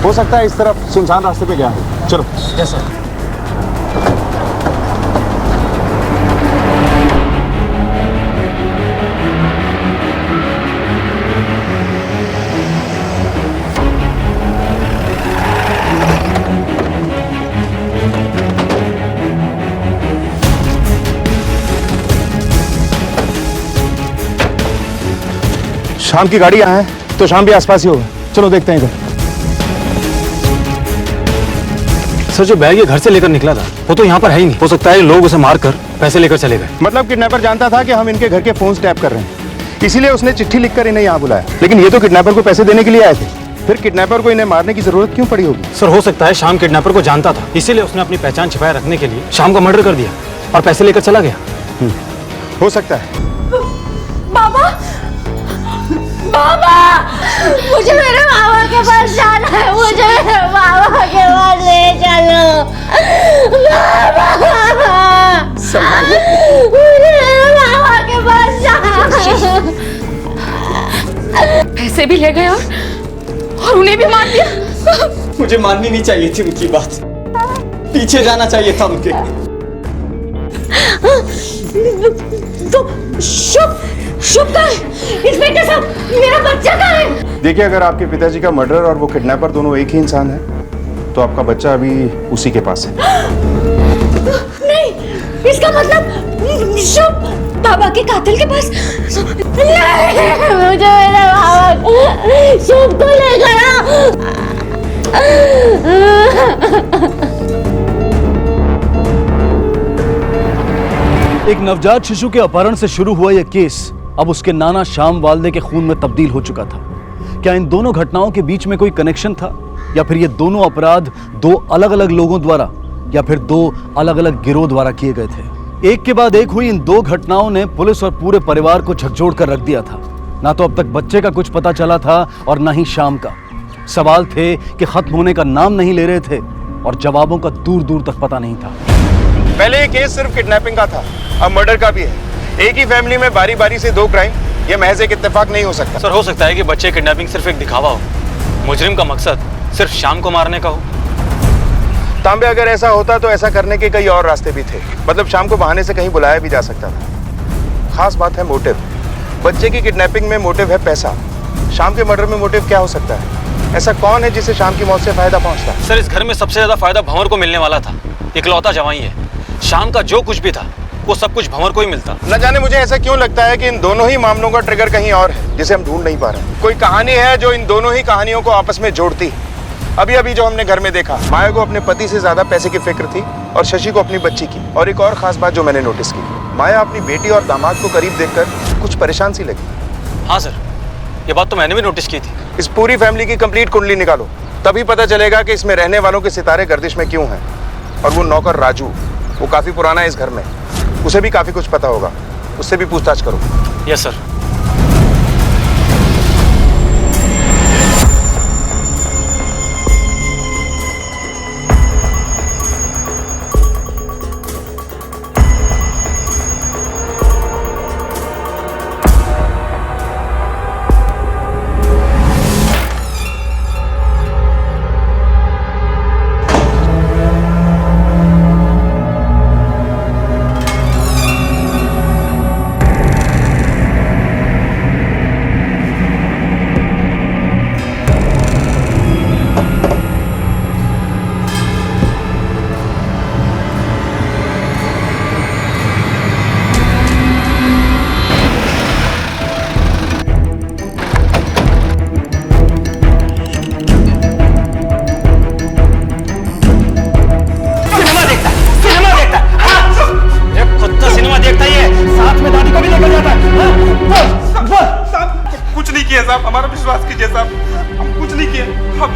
हो सकता है इस तरफ सुनसान रास्ते पे गया हो। चलो। Yes sir. शाम की गाड़ी यहाँ है तो शाम भी आसपास ही होगा। चलो देखते हैं इधर। सर, जो बैग ये घर से लेकर निकला था वो तो यहाँ पर है ही नहीं। हो सकता है लोग उसे मारकर पैसे लेकर चले गए। मतलब किडनैपर जानता था कि हम इनके घर के फोन टैप कर रहे हैं, इसीलिए उसने चिट्ठी लिखकर इन्हें यहाँ बुलाया। लेकिन ये तो किडनैपर को पैसे देने के लिए आए थे, फिर किडनैपर को इन्हें मारने की जरूरत क्यों पड़ी होगी? सर, हो सकता है शाम किडनैपर को जानता था, इसीलिए उसने अपनी पहचान छिपाए रखने के लिए शाम का मर्डर कर दिया और पैसे लेकर चला गया। हो सकता है। बाबा, बाबा, मुझे मेरे मामा के पास जाना है। मुझे मेरे मामा के पास ले चलो। बाबा, मुझे मेरे मामा के पास जाना। पैसे भी ले गए और उन्हें भी मार दिया। मुझे माननी नहीं चाहिए थी उनकी बात, पीछे जाना चाहिए था उनके। तो शुभ का है? इंस्पेक्टर साहब, मेरा बच्चा कहाँ है? देखिए, अगर आपके पिताजी का मर्डर और वो किडनैपर दोनों एक ही इंसान है तो आपका बच्चा अभी उसी के पास है। नहीं, इसका मतलब शुभ बाबा के कातिल के पास नहीं। मुझे मेरे बाबा शुभ को ले गया। एक नवजात शिशु के अपहरण से शुरू हुआ यह केस अब उसके नाना श्याम वाल्दे के खून में तब्दील हो चुका था। क्या इन दोनों घटनाओं के बीच में कोई कनेक्शन था, या फिर ये दोनों अपराध दो अलग अलग लोगों द्वारा या फिर दो अलग अलग गिरोह द्वारा किए गए थे? एक के बाद एक हुई इन दो घटनाओं ने पुलिस और पूरे परिवार को झकझोर कर रख दिया था। ना तो अब तक बच्चे का कुछ पता चला था और ना ही श्याम का। सवाल थे कि खत्म होने का नाम नहीं ले रहे थे और जवाबों का दूर दूर तक पता नहीं था। पहले ये केस सिर्फ किडनैपिंग का था, अब मर्डर का भी है। एक ही फैमिली में बारी बारी से दो क्राइम, ये महज एक इत्तेफाक नहीं हो सकता। सर, हो सकता है कि बच्चे किडनैपिंग सिर्फ एक दिखावा हो, मुजरिम का मकसद सिर्फ श्याम को मारने का हो। तांबे, अगर ऐसा होता तो ऐसा करने के कई और रास्ते भी थे। मतलब शाम को बहाने से कहीं बुलाया भी जा सकता था। खास बात है मोटिव। बच्चे की किडनैपिंग में मोटिव है पैसा, शाम के मर्डर में मोटिव क्या हो सकता है? ऐसा कौन है जिसे शाम की मौत से फायदा पहुंचता? सर, इस घर में सबसे ज्यादा फायदा भंवर को मिलने वाला था। इकलौता जवाई है। शाम का जो कुछ भी था वो सब कुछ भंवर को ही मिलता। न जाने मुझे ऐसा क्यों लगता है कि इन दोनों ही मामलों का ट्रिगर कहीं और है जिसे हम ढूंढ नहीं पा रहे। कोई कहानी है जो इन दोनों ही कहानियों को आपस में जोड़ती है। अभी अभी जो हमने घर में देखा, माया को अपने पति से ज्यादा पैसे की फिक्र थी और शशि को अपनी बच्ची की। और एक और खास बात जो मैंने नोटिस की, माया अपनी बेटी और दामाद को करीब देखकर कुछ परेशान सी लगी। हाँ सर, ये बात तो मैंने भी नोटिस की थी। इस पूरी फैमिली की कंप्लीट कुंडली निकालो, तभी पता चलेगा कि इसमें रहने वालों के सितारे गर्दिश में क्यों हैं। और वो नौकर राजू, वो काफी पुराना है इस घर में, उसे भी काफी कुछ पता होगा, उससे भी पूछताछ करो। Yes sir.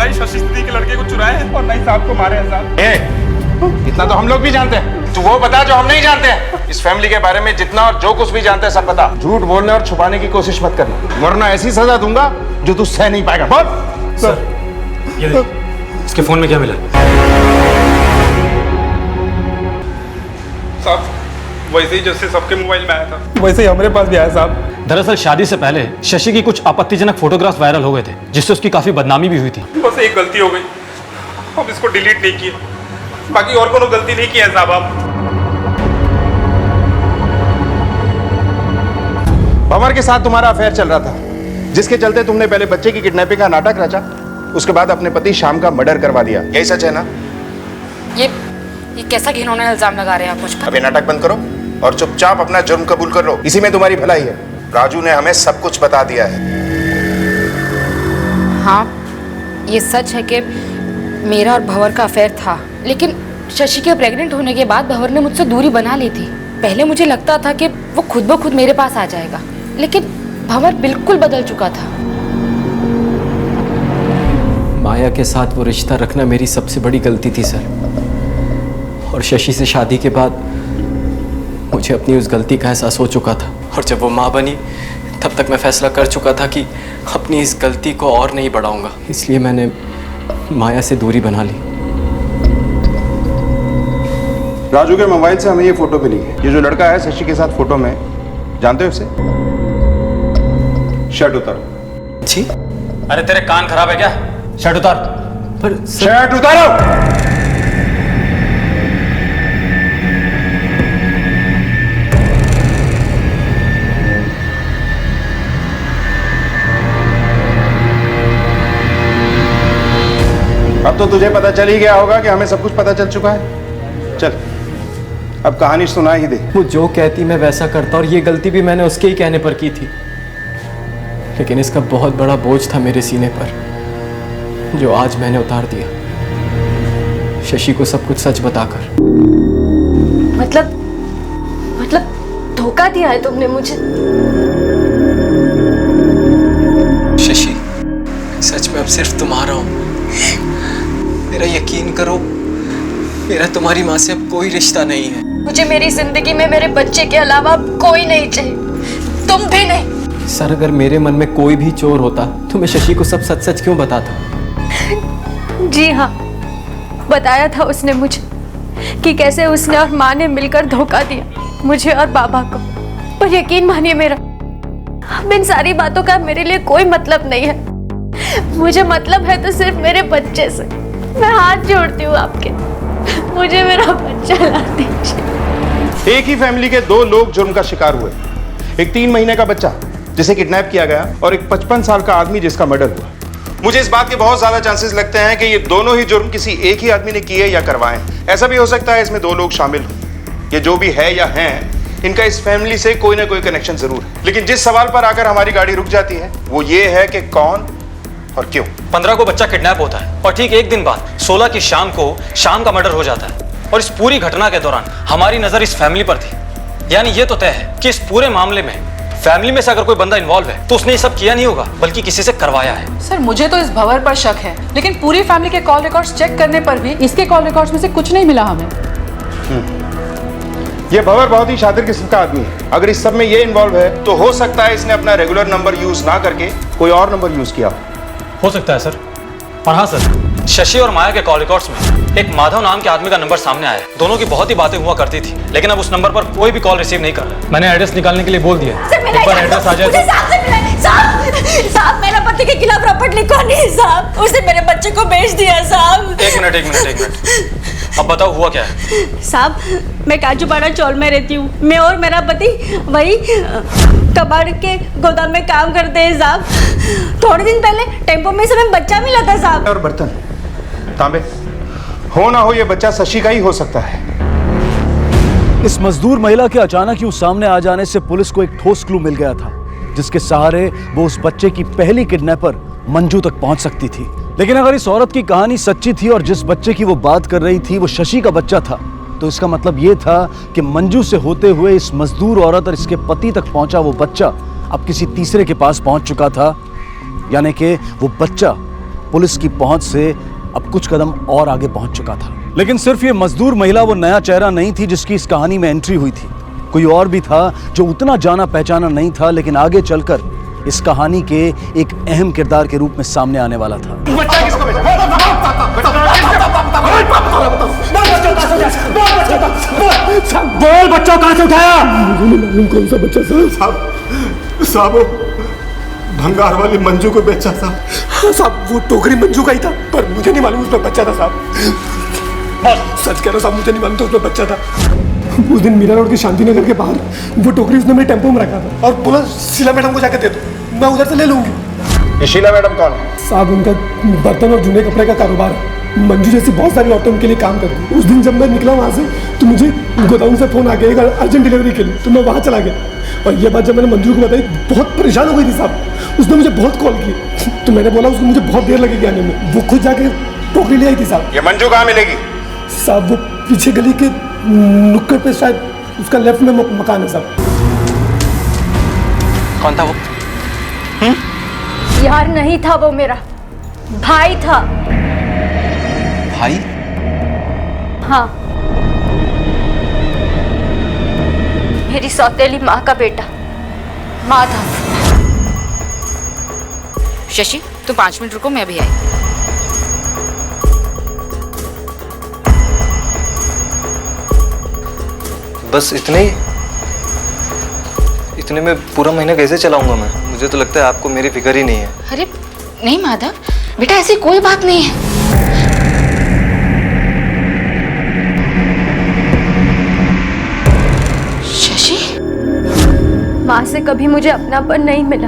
ना ही शशि दीदी के लड़के को चुराए हैं और ना ही साहब को मारे हैं साहब। इतना तो हम लोग भी जानते हैं, तू वो बता जो हम नहीं जानते हैं। इस फैमिली के बारे में जितना और जो कुछ भी जानते हैं सब बता। झूठ बोलने और छुपाने की कोशिश मत करना, वरना ऐसी सजा दूंगा जो तू सह नहीं पाएगा। बोल। सर ये इसके फोन में क्या मिला? साहब वैसे ही जैसे सबके मोबाइल में आया था वैसे ही हमारे पास भी आया साहब। दरअसल शादी से पहले शशि की कुछ आपत्तिजनक फोटोग्राफ वायरल हो गए थे, जिससे उसकी काफी बदनामी भी हुई थी। बस एक गलती हो गई, हम इसको डिलीट नहीं किए, बाकी और कोनो गलती नहीं किया साहब। आप भंवर के साथ तुम्हारा अफेयर चल रहा था, जिसके चलते तुमने पहले बच्चे की किडनैपिंग का नाटक रचा, उसके बाद अपने पति श्याम का मर्डर करवा दिया। यही सच है ना? ये कैसा घिनौना इल्जाम लगा रहे हैं आप मुझ पर? अब ये नाटक बंद करो और चुपचाप अपना जुर्म कबूल कर लो, इसी में तुम्हारी भलाई है। राजू ने हमें सब कुछ बता दिया है। हाँ, ये सच है कि मेरा और भंवर का अफेयर था, लेकिन शशि के प्रेग्नेंट होने के बाद भंवर ने मुझसे दूरी बना ली थी। पहले मुझे लगता था कि वो खुद ब खुद मेरे पास आ जाएगा, लेकिन भंवर बिल्कुल बदल चुका था। माया के साथ वो रिश्ता रखना मेरी सबसे बड़ी गलती थी सर, और शशि से शादी के बाद मुझे अपनी उस गलती का एहसास हो चुका था, और जब वो माँ बनी तब तक मैं फैसला कर चुका था कि अपनी इस गलती को और नहीं बढ़ाऊंगा। इसलिए मैंने माया से दूरी बना ली। राजू के मोबाइल से हमें ये फोटो मिली है। ये जो लड़का है शशि के साथ फोटो में, जानते हो इसे? शर्ट उतारो। जी? अरे तेरे कान खराब है क्या? शर्ट उतार। पर शर्ट उतारो। अब तो तुझे पता चल ही गया होगा कि हमें सब कुछ पता चल चुका है। चल अब कहानी सुना ही दे। वो जो कहती मैं वैसा करता, और ये गलती भी मैंने उसके ही कहने पर की थी, लेकिन इसका बहुत बड़ा बोझ था मेरे सीने पर, जो आज मैंने उतार दिया, शशि को सब कुछ सच बताकर। मतलब धोखा दिया है तुमने मुझे? शशि, सच में अब सिर्फ तुम्हारा हूं। मेरा यकीन करो, मेरा तुम्हारी माँ से अब कोई रिश्ता नहीं है। मुझे मेरी जिंदगी में मेरे बच्चे के अलावा अब कोई नहीं चाहिए, तुम भी नहीं। सर, अगर मेरे मन में कोई भी चोर होता तो मैं शशि को सब सच सच क्यों बताता? जी हाँ, बताया था उसने मुझे कि कैसे उसने और माँ ने मिलकर धोखा दिया मुझे और बाबा को। पर यकीन मानिए मेरा, अब इन सारी बातों का मेरे लिए कोई मतलब नहीं है। मुझे मतलब है तो सिर्फ मेरे बच्चे से। मैं हाथ जोड़ती हूँ आपके, मुझे मेरा बच्चा ला दीजिए। एक ही फैमिली के दो लोग जुर्म का शिकार हुए, एक 3 महीने का बच्चा जिसे किडनैप किया गया और एक 55 साल का आदमी जिसका मर्डर हुआ। मुझे इस बात के बहुत ज्यादा चांसेस लगते हैं कि ये दोनों ही जुर्म किसी एक ही आदमी ने किए या करवाए। ऐसा भी हो सकता है इसमें 2 लोग शामिल हों। ये जो भी है या हैं, इनका इस फैमिली से कोई ना कोई कनेक्शन जरूर है। लेकिन जिस सवाल पर आकर हमारी गाड़ी रुक जाती है वो ये है कि कौन और क्यों। 15 को बच्चा किडनैप होता है और ठीक एक दिन बाद 16 की शाम को शाम का मर्डर हो जाता है, और इस पूरी घटना के दौरान हमारी नजर इस फैमिली पर थी। यानी ये तो तय है कि इस पूरे मामले में फैमिली में से अगर कोई बंदा इन्वॉल्व है तो उसने ये सब किया नहीं होगा, बल्कि किसी से करवाया है। सर, मुझे तो इस भंवर पर शक है, लेकिन पूरी फैमिली के कॉल रिकॉर्ड्स चेक करने पर भी इसके कॉल रिकॉर्ड्स में से कुछ नहीं मिला हमें। ये भंवर बहुत ही शातिर किस्म का आदमी है। अगर इस सब में ये इन्वॉल्व है तो हो सकता है इसने अपना रेगुलर नंबर यूज ना करके कोई और नंबर यूज किया हो सकता है सर। और हाँ सर, शशि और माया के कॉल रिकॉर्ड्स में एक माधव नाम के आदमी का नंबर सामने आया है। दोनों की बहुत ही बातें हुआ करती थी, लेकिन अब उस नंबर पर कोई भी कॉल रिसीव नहीं कर रहा है। मैंने एड्रेस निकालने के लिए बोल दिया, एक बार एड्रेस आ जाए तो। साहब, मेरा पति के खिलाफ रपट लिखो नहीं साहब, उसने मेरे बच्चे को बेच दिया साहब। एक मिनट, अब बताओ हुआ क्या है? साहब, मैं काजूपाड़ा चौल में रहती हूँ। मैं और मेरा पति वही कबाड़ के गोदाम में काम करते हैं साहब। थोड़े दिन पहले टेम्पो में से हमें बच्चा मिला था साहब। और बर्तन तांबे, हो ना हो ये बच्चा शशि का ही हो सकता है। इस मजदूर महिला के अचानक यूं सामने आ जाने से पुलिस को एक ठोस क्लू मिल गया था, जिसके सहारे वो उस बच्चे की पहली किडनैपर मंजू तक पहुंच सकती थी। लेकिन अगर इस औरत की कहानी सच्ची थी और जिस बच्चे की वो बात कर रही थी वो शशि का बच्चा था, तो इसका मतलब ये था कि मंजू से होते हुए इस मजदूर औरत और इसके पति तक पहुंचा वो बच्चा अब किसी तीसरे के पास पहुंच चुका था। यानी कि वो बच्चा पुलिस की पहुंच से अब कुछ कदम और आगे पहुंच चुका था। लेकिन सिर्फ ये मजदूर महिला वो नया चेहरा नहीं थी जिसकी इस कहानी में एंट्री हुई थी। कोई और भी था जो उतना जाना पहचाना नहीं था, लेकिन आगे चलकर इस कहानी के एक अहम किरदार के रूप में सामने आने वाला था। बच्चा किसको भेजा? बोल, बच्चों कहां से उठाया? मुझे नहीं मालूम कौन सा बच्चा साहब वो भंगार वाली मंजू को बेचा साहब। वो टोकरी मंजू का ही था, पर मुझे नहीं मालूम उसमें बच्चा था साहब। सच कह रहा साहब, मुझे नहीं मालूम था उसमें बच्चा था। उस दिन मीरा रोड के शांति नगर के बाहर वो टोकरी उसने मेरे टेम्पो में रखा था और बोला शीला मैडम को जाके दे दो, मैं उधर से ले लूंगी। ये शीला मैडम कौन? साहब उनका बर्तन और जूने कपड़े का कारोबार है। मंजू जैसी बहुत सारी औरतों उनके लिए काम करती है। उस दिन जब मैं निकला वहाँ से तो मुझे गोदाम से फोन आ गया अर्जेंट डिलीवरी के लिए, तो मैं वहाँ चला गया। और ये बात जब मैंने मंजू को बताई, बहुत परेशान हो गई थी साहब। उसने मुझे बहुत कॉल की, तो मैंने बोला उसको मुझे बहुत देर लगेगी आने में। वो खुद जाके टोकरी ले आई थी साहब। ये मंजू कहाँ मिलेगी? साहब वो पीछे गली के नुक्कड़ पे शायद उसका लेफ्ट में मकान है साहब। कौन था वो? यार नहीं था वो, मेरा भाई था। भाई? हाँ, मेरी सौतेली माँ का बेटा माधव। शशि तुम 5 मिनट रुको, मैं अभी आई। बस इतने में पूरा महीना कैसे चलाऊंगा मैं? मुझे तो लगता है आपको मेरी फिक्र ही नहीं है। अरे नहीं माधव बेटा, ऐसी कोई बात नहीं है। शशि, माँ से कभी मुझे अपनापन नहीं मिला,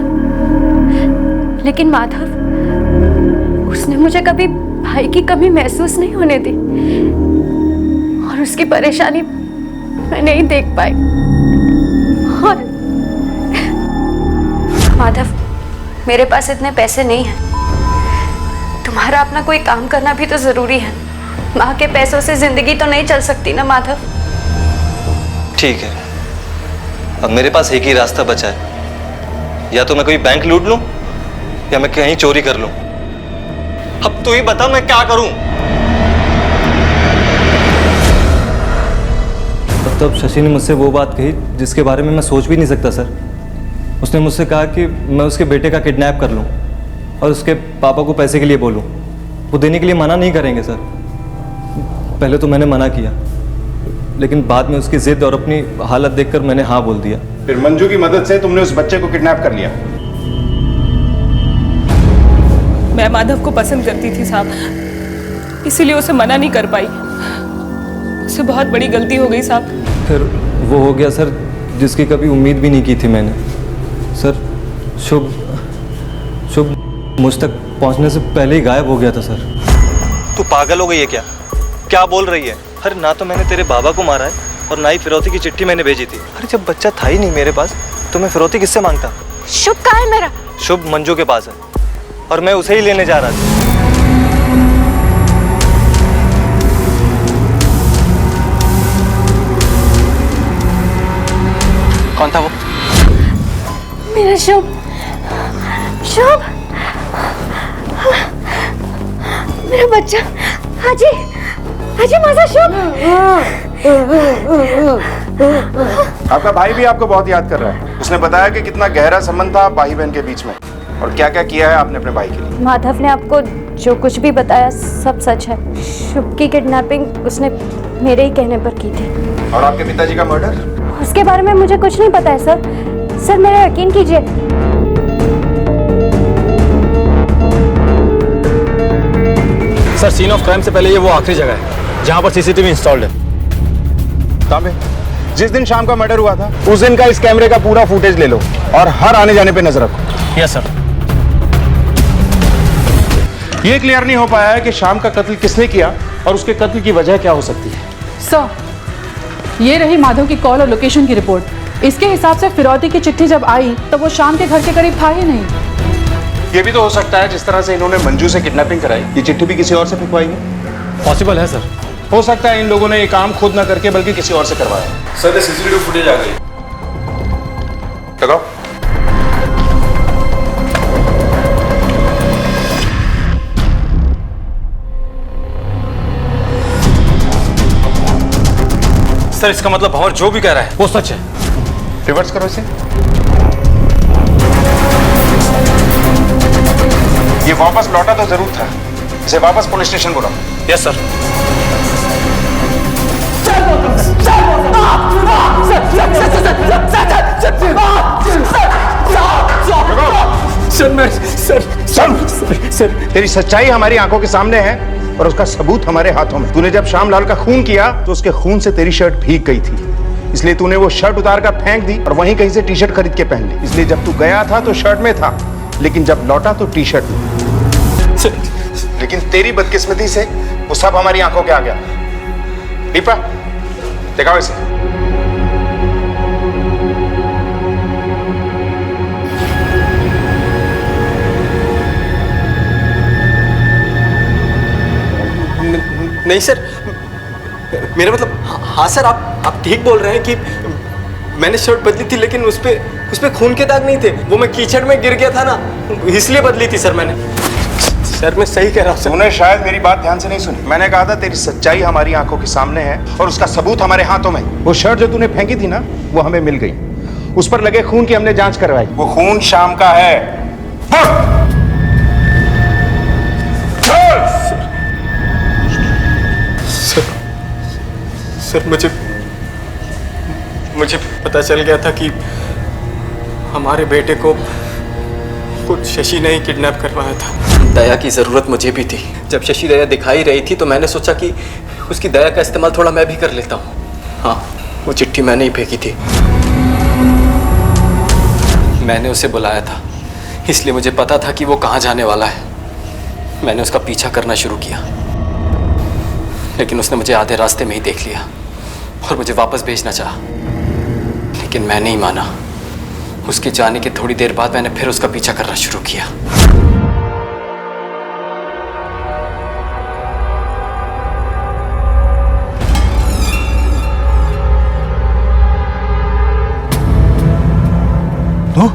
लेकिन माधव उसने मुझे कभी भाई की कमी महसूस नहीं होने दी, और उसकी परेशानी मैं नहीं देख पाई। और माधव, मेरे पास इतने पैसे नहीं हैं। तुम्हारा अपना कोई काम करना भी तो जरूरी है। माँ के पैसों से जिंदगी तो नहीं चल सकती ना माधव। ठीक है, अब मेरे पास एक ही रास्ता बचा है, या तो मैं कोई बैंक लूट लूं या मैं कहीं चोरी कर लूं। अब तू ही बता मैं क्या करूं? तब शशि ने मुझसे वो बात कही जिसके बारे में मैं सोच भी नहीं सकता सर। उसने मुझसे कहा कि मैं उसके बेटे का किडनैप कर लूं और उसके पापा को पैसे के लिए बोलूं। वो देने के लिए मना नहीं करेंगे सर। पहले तो मैंने मना किया, लेकिन बाद में उसकी जिद और अपनी हालत देखकर मैंने हाँ बोल दिया। फिर मंजू की मदद से तुमने उस बच्चे को किडनैप कर लिया? मैं माधव को पसंद करती थी साहब, इसीलिए उसे मना नहीं कर पाई। उससे बहुत बड़ी गलती हो गई साहब। फिर वो हो गया सर जिसकी कभी उम्मीद भी नहीं की थी मैंने। सर शुभ मुझ तक पहुंचने से पहले ही गायब हो गया था सर। तू पागल हो गई है क्या? क्या बोल रही है? अरे ना तो मैंने तेरे बाबा को मारा है और ना ही फिरौती की चिट्ठी मैंने भेजी थी। अरे जब बच्चा था ही नहीं मेरे पास तो मैं फिरौती किससे मांगता? शुभ कहाँ है मेरा? शुभ मंजू के पास है और मैं उसे ही लेने जा रहा था। कौन था वो? मेरा शुभ। शुभ, मेरा बच्चा। हाजी, हाजी माजा शुभ। आपका भाई भी आपको बहुत याद कर रहा है। उसने बताया कि कितना गहरा संबंध था भाई बहन के बीच में, और क्या क्या किया है आपने अपने भाई के लिए। माधव ने आपको जो कुछ भी बताया सब सच है। शुभ की किडनैपिंग उसने मेरे ही कहने पर की थी। और आपके पिताजी का मर्डर? उसके बारे में मुझे कुछ नहीं पता है सर। सर मेरा यकीन कीजिए। सर सीन ऑफ क्राइम से पहले ये वो आखिरी जगह है जहां पर सीसीटीवी इंस्टॉल्ड है। तांबे, जिस दिन शाम का मर्डर हुआ था उस दिन का इस कैमरे का पूरा फुटेज ले लो और हर आने जाने पे नजर रखो। Yes sir. ये क्लियर नहीं हो पाया है कि शाम का कत्ल किसने किया और उसके कत्ल की वजह क्या हो सकती है। सर, ये रही माधव की कॉल और लोकेशन की रिपोर्ट। इसके हिसाब से फिरौती की चिट्ठी जब आई तो वो शाम के घर के करीब था ही नहीं। ये भी तो हो सकता है जिस तरह से इन्होंने मंजू से किडनैपिंग कराई, ये चिट्ठी भी किसी और से फिकवाई है। पॉसिबल है सर। हो सकता है इन लोगों ने ये काम खुद ना करके बल्कि किसी और से करवाया। सर सीसीटीवी फुटेज आ गई। लगाओ। सर इसका मतलब भंवर जो भी कह रहा है वो सच है। रिवर्स करो इसे। ये वापस लौटा तो जरूर था, इसे वापस पुलिस स्टेशन बुलाओ। Yes sir. सर तेरी सच्चाई हमारी आंखों के सामने है और उसका सबूत हमारे हाथों में। तूने जब श्यामलाल का खून किया तो उसके खून से तेरी शर्ट भीग गई थी, इसलिए तूने वो शर्ट उतार कर फेंक दी और वहीं कहीं से टी शर्ट खरीद के पहन ली। इसलिए जब तू गया था तो शर्ट में था, लेकिन जब लौटा तो टी शर्ट में। लेकिन तेरी बदकिस्मती से वो सब हमारी आंखों के आ गया। दीपा दिखाओ इसे। नहीं सर, मेरा मतलब हाँ सर, आप ठीक बोल रहे हैं कि मैंने शर्ट बदली थी, लेकिन उस पे खून के दाग नहीं थे। वो मैं कीचड़ में गिर गया था ना, इसलिए बदली थी सर मैंने। सर मैं सही कह रहा हूँ सर। तूने शायद मेरी बात ध्यान से नहीं सुनी। मैंने कहा था तेरी सच्चाई हमारी आंखों के सामने है और उसका सबूत हमारे हाथों में। वो शर्ट जो तूने फेंकी थी ना, वो हमें मिल गई। उस पर लगे खून की हमने जांच करवाई, वो खून शाम का है। सर मुझे पता चल गया था कि हमारे बेटे को खुद शशि ने ही किडनैप करवाया था। दया की ज़रूरत मुझे भी थी। जब शशि दया दिखाई रही थी तो मैंने सोचा कि उसकी दया का इस्तेमाल थोड़ा मैं भी कर लेता हूँ। हाँ, वो चिट्ठी मैंने ही फेंकी थी। मैंने उसे बुलाया था, इसलिए मुझे पता था कि वो कहाँ जाने वाला है। मैंने उसका पीछा करना शुरू किया, लेकिन उसने मुझे आधे रास्ते में ही देख लिया और मुझे वापस भेजना चाहा, लेकिन मैं नहीं माना। उसके जाने के थोड़ी देर बाद मैंने फिर उसका पीछा करना शुरू किया। तो?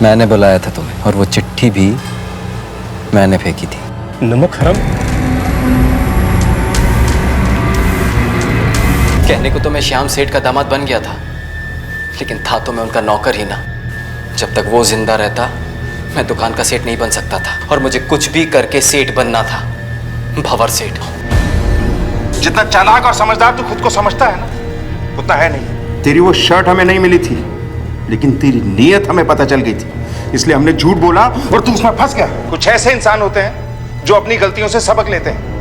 मैंने बुलाया था तुम्हें और वो चिट्ठी भी मैंने फेंकी थी। नमक हराम। कहने को तो मैं श्याम सेठ का दामाद बन गया था, लेकिन था तो मैं उनका नौकर ही ना। जब तक वो जिंदा रहता मैं दुकान का सेठ नहीं बन सकता था, और मुझे कुछ भी करके सेठ बनना था, भंवर सेठ। जितना चालाक और समझदार तू खुद को समझता है ना, उतना है नहीं। तेरी वो शर्ट हमें नहीं मिली थी, लेकिन तेरी नीयत हमें पता चल गई थी, इसलिए हमने झूठ बोला और तू उसमें फंस गया। कुछ ऐसे इंसान होते हैं जो अपनी गलतियों से सबक लेते हैं,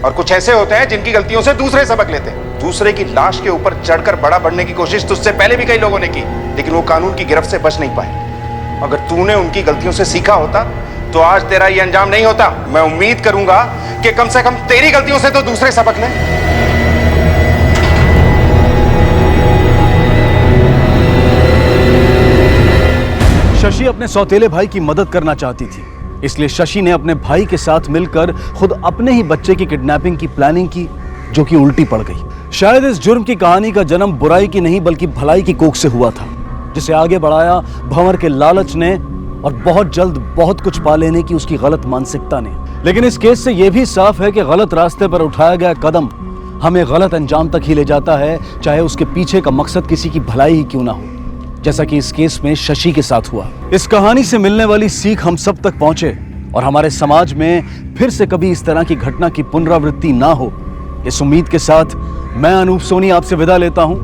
और कुछ ऐसे होते हैं जिनकी गलतियों से दूसरे सबक लेते हैं। दूसरे की लाश के ऊपर चढ़कर बड़ा बनने की कोशिश तुझसे पहले भी कई लोगों ने की, लेकिन वो कानून की गिरफ्त से बच नहीं पाए। अगर तूने उनकी गलतियों से सीखा होता तो आज तेरा ये अंजाम नहीं होता। मैं उम्मीद करूंगा कि कम से कम तेरी गलतियों से तो दूसरे सबक लें। शशि अपने सौतेले भाई की मदद करना चाहती थी, इसलिए शशि ने अपने भाई के साथ मिलकर खुद अपने ही बच्चे की किडनैपिंग की प्लानिंग की, जो कि उल्टी पड़ गई। शायद इस जुर्म की कहानी का जन्म बुराई की नहीं बल्कि भलाई की कोख से हुआ था, जिसे आगे बढ़ाया भंवर के लालच ने और बहुत जल्द बहुत कुछ पा लेने की उसकी गलत मानसिकता ने। लेकिन इस केस से यह भी साफ है कि गलत रास्ते पर उठाया गया कदम हमें गलत अंजाम तक ही ले जाता है, चाहे उसके पीछे का मकसद किसी की भलाई ही क्यों ना हो, जैसा कि इस केस में शशि के साथ हुआ। इस कहानी से मिलने वाली सीख हम सब तक पहुंचे और हमारे समाज में फिर से कभी इस तरह की घटना की पुनरावृत्ति ना हो, इस उम्मीद के साथ मैं अनूप सोनी आपसे विदा लेता हूं।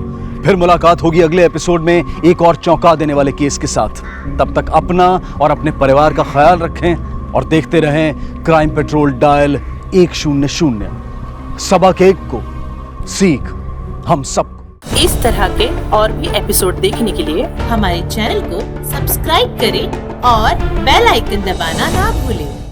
फिर मुलाकात होगी अगले एपिसोड में एक और चौंका देने वाले केस के साथ। तब तक अपना और अपने परिवार का ख्याल रखें और देखते रहें क्राइम पेट्रोल डायल 100। सबक एक को सीख हम सबको। इस तरह के और भी एपिसोड देखने के लिए हमारे चैनल को सब्सक्राइब करें और बेल आइकन दबाना ना भूलें।